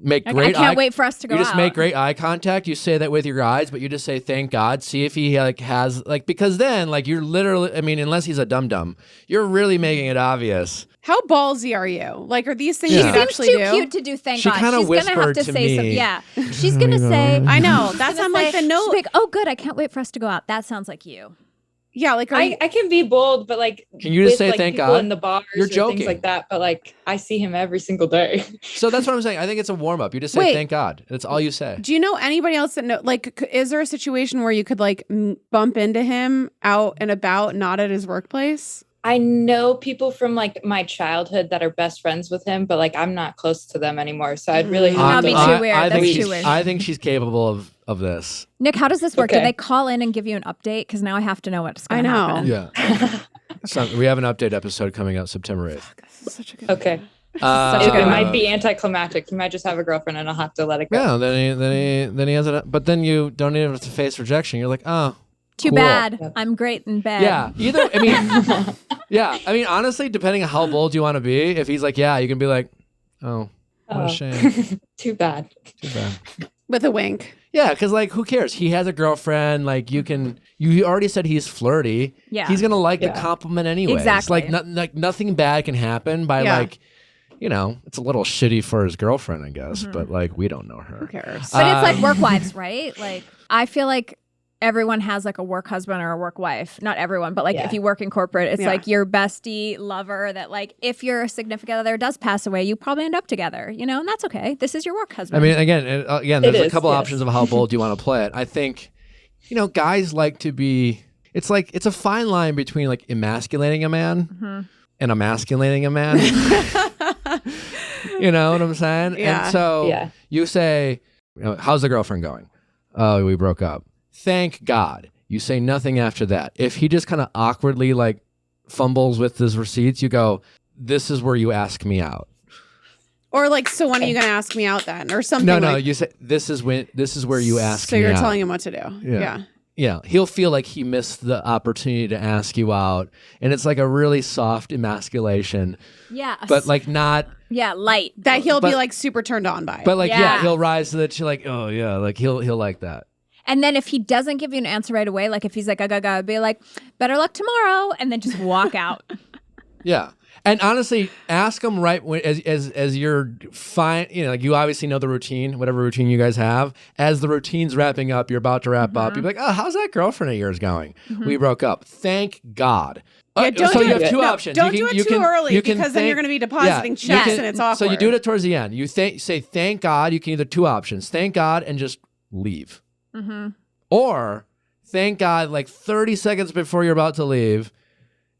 make I great. can't wait for us to go You just out. make great eye contact. You say that with your eyes, but you just say thank God. See if he like has like, because then like you're literally. I mean, unless he's a dum dum, you're really making it obvious. How ballsy are you? Like, are these things Yeah. you'd She seems actually too do? cute to do thank She God. kinda She's gonna have whispered to to say something. me. Yeah. She's gonna say I know. she's That's gonna I'm like say- the note. she's like, oh good, I can't wait for us to go out. That sounds like you. Yeah, like are you, I can be bold, but like, Can you just with, say like, thank people God? in the bars You're or joking. things like that? But like, I see him every single day. So that's what I'm saying. I think it's a warm up. You just say Wait. thank God. That's all you say. do you know anybody else that know? Like, is there a situation where you could like bump into him out and about, not at his workplace? I know people from like my childhood that are best friends with him, but like I'm not close to them anymore. So I'd really have That'd to be like, too weird. I That's think too she's, weird. I think she's capable of this. Nick, how does this work? Do Okay. they call in and give you an update? Because now I have to know what's going to I know. happen. Yeah. So we have an update episode coming out September 8th. Such a good Okay. Uh, Such a It good might be anticlimactic. He might just have a girlfriend and I'll have to let it go. Yeah, then he has it. But then you don't even have to face rejection. You're like, oh, Too cool. bad. Yep. I'm great in bed. Yeah. Either. I mean, yeah. I mean, honestly, depending on how bold you want to be, if he's like, yeah, you can be like, oh, what a Oh. shame. Too bad. Too bad. with a wink. Yeah, because like, who cares? He has a girlfriend. Like, you can. You already said he's flirty. Yeah. He's gonna like the Yeah. compliment anyway. Exactly. Like nothing bad can happen by Yeah. like. You know, it's a little shitty for his girlfriend, I guess, but like we don't know her. Who cares? But it's like Um, work wives, right? Like, I feel like everyone has like a work husband or a work wife. Not everyone, but like Yeah. if you work in corporate, it's Yeah. like your bestie lover that like if your significant other does pass away, you probably end up together, you know, and that's okay. This is your work I husband. mean, again, there's a is, couple yes. options of how bold you want to play it. I think, guys like to be. It's like it's a fine line between like emasculating a man and emasculating a man. You know what I'm saying? Yeah. And so Yeah. you say, how's the girlfriend going? Oh, we broke up. Thank God. You say nothing after that. If he just kind of awkwardly like fumbles with his receipts, you go, this is where you ask me out. Or like, so when are you going to ask me out then, or something? No, like, you say this is where you ask So me you're out. telling him what to do. Yeah. Yeah, he'll feel like he missed the opportunity to ask you out, and it's like a really soft emasculation, yeah. but like not. yeah, light. That he'll be But- like super turned on by. But like, yeah, Yeah. he'll rise to that. You're like, oh yeah, like he'll like that. And then if he doesn't give you an answer right away, like if he's like, I be like, better luck tomorrow, and then just walk out. Yeah, and honestly, ask him right when as you're fine. Like you obviously know the routine, whatever routine you guys have. As the routine's wrapping up, you're about to wrap up. You're like, oh, how's that girlfriend of yours going? We broke up. Thank God. Yeah, don't so do you it- have two no, options. Don't You do can- it you too can- early you can because then you're thank- going to be depositing you checks can- and it's awkward. So you do it towards the end. You say thank God. You can either two options: thank God and just leave, or thank God like 30 seconds before you're about to leave,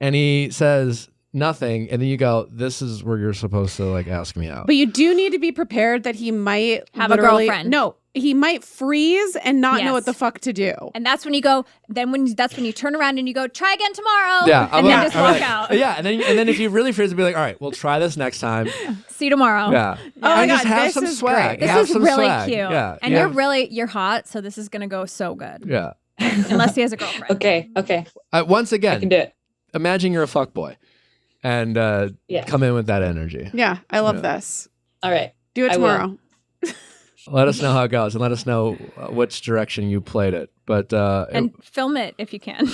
and he says nothing, and then you go, "This is where you're supposed to like ask me out." But you do need to be prepared that he might Have a literally- girlfriend. No, he might freeze and not know Yes. what the fuck to do. And that's when you go, that's when you turn around and you go, try again tomorrow. Yeah, And then just I'm walk like- out. Yeah, and then if you really freeze, be like, "All right, we'll try this next time." See you tomorrow. Yeah, Oh my and just God, have this some is swag. great. This Have is some really swag. cute. Yeah, And yeah. you're hot, so this is gonna go so good. Yeah. Unless he has a girlfriend. Okay. Okay. Once I can again, do it. imagine you're a fuckboy, and Yeah. come in with that energy. Yeah, I love Yeah. this. All right. Do it I will. tomorrow. Let us know how it goes, and let us know which direction you played it. But And film it if you can.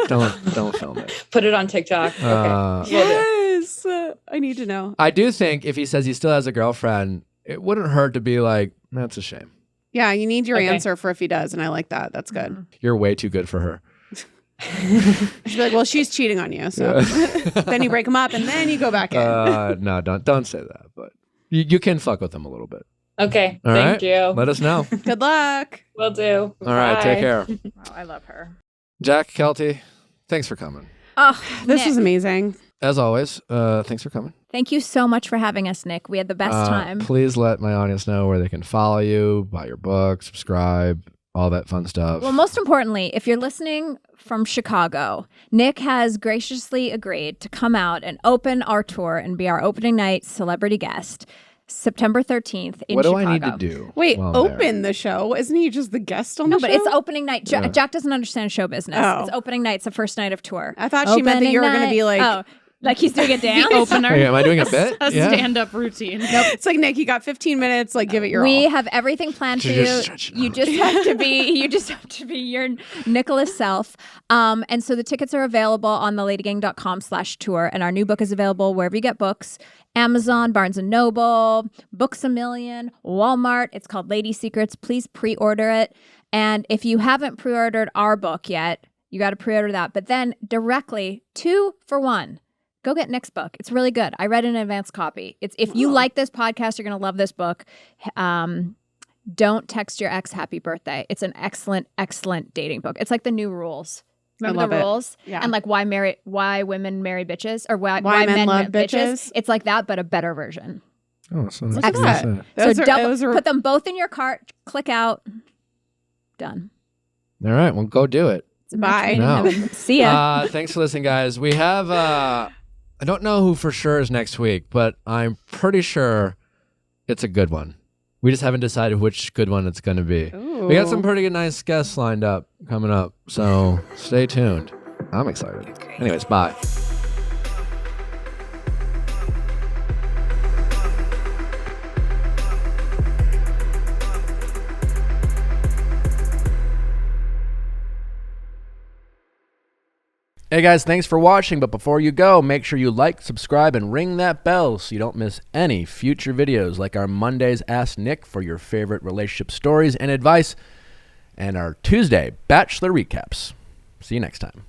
don't film it. Put it on TikTok. Okay. Uh, Will do. Yes, I need to know. I do think if he says he still has a girlfriend, it wouldn't hurt to be like, that's a shame. Yeah, you need your Okay. answer for if he does, and I like that. That's good. You're way too good for her. She'd be like, well, she's cheating on you. So then you break them up and then you go back in. No, don't say that. But you can fuck with them a little bit. Okay. All Thank right? you. Let us know. Good luck. Will do. All right, take Bye. care. Wow, I love her. Jack, Keltie, thanks for coming. Oh, This Nick, was amazing. As always, thanks for coming. thank you so much for having us, Nick. We had the best time. Please let my audience know where they can follow you, buy your book, subscribe, all that fun stuff. Well, most importantly, if you're listening from Chicago, Nick has graciously agreed to come out and open our tour and be our opening night celebrity guest September 13th in what do Chicago. I need to do? Wait, while I'm there? open the show. Isn't he just the guest on No, the but show? it's opening night. Yeah. Jack doesn't understand show business. Oh. It's opening night. It's the first night of tour. I thought she meant that you were going to be like, oh, like he's doing a dance. Opener. Hey, am I doing a bit? A Yeah. stand-up routine. it's like, Nick, you got 15 minutes. Like, give it your We all. have everything planned for To you. just stretch it You out. just have to be. You just have to be your Nicholas self. And so the tickets are available on the LadyGang.com/tour, and our new book is available wherever you get books: Amazon, Barnes and Noble, Books a Million, Walmart. It's called Lady Secrets. Please pre-order it. And if you haven't pre-ordered our book yet, you got to pre-order that. But then directly 2 for 1. Go get Nick's book. It's really good. I read an advanced copy. It's if you like this podcast, you're going to love this book. Don't text your ex happy birthday. It's an excellent, excellent dating book. It's like the new rules. Remember love the it. rules? Yeah. And like why women marry bitches or why men love marry bitches? It's like that, but a better version. Oh, so Look that's at that. nice. Those so are- double, those are- put them both in your cart, click out, done. All right, well, go do it. It's a match Bye. made in No. heaven. See ya. Thanks for listening, guys. We have, I don't know who for sure is next week, but I'm pretty sure it's a good one. We just haven't decided which good one it's going to be. We got some pretty good, nice guests lined up coming up, so stay tuned. I'm excited. Anyways, bye. Hey guys, thanks for watching, but before you go, make sure you like, subscribe, and ring that bell so you don't miss any future videos like our Mondays Ask Nick for your favorite relationship stories and advice, and our Tuesday Bachelor recaps. See you next time.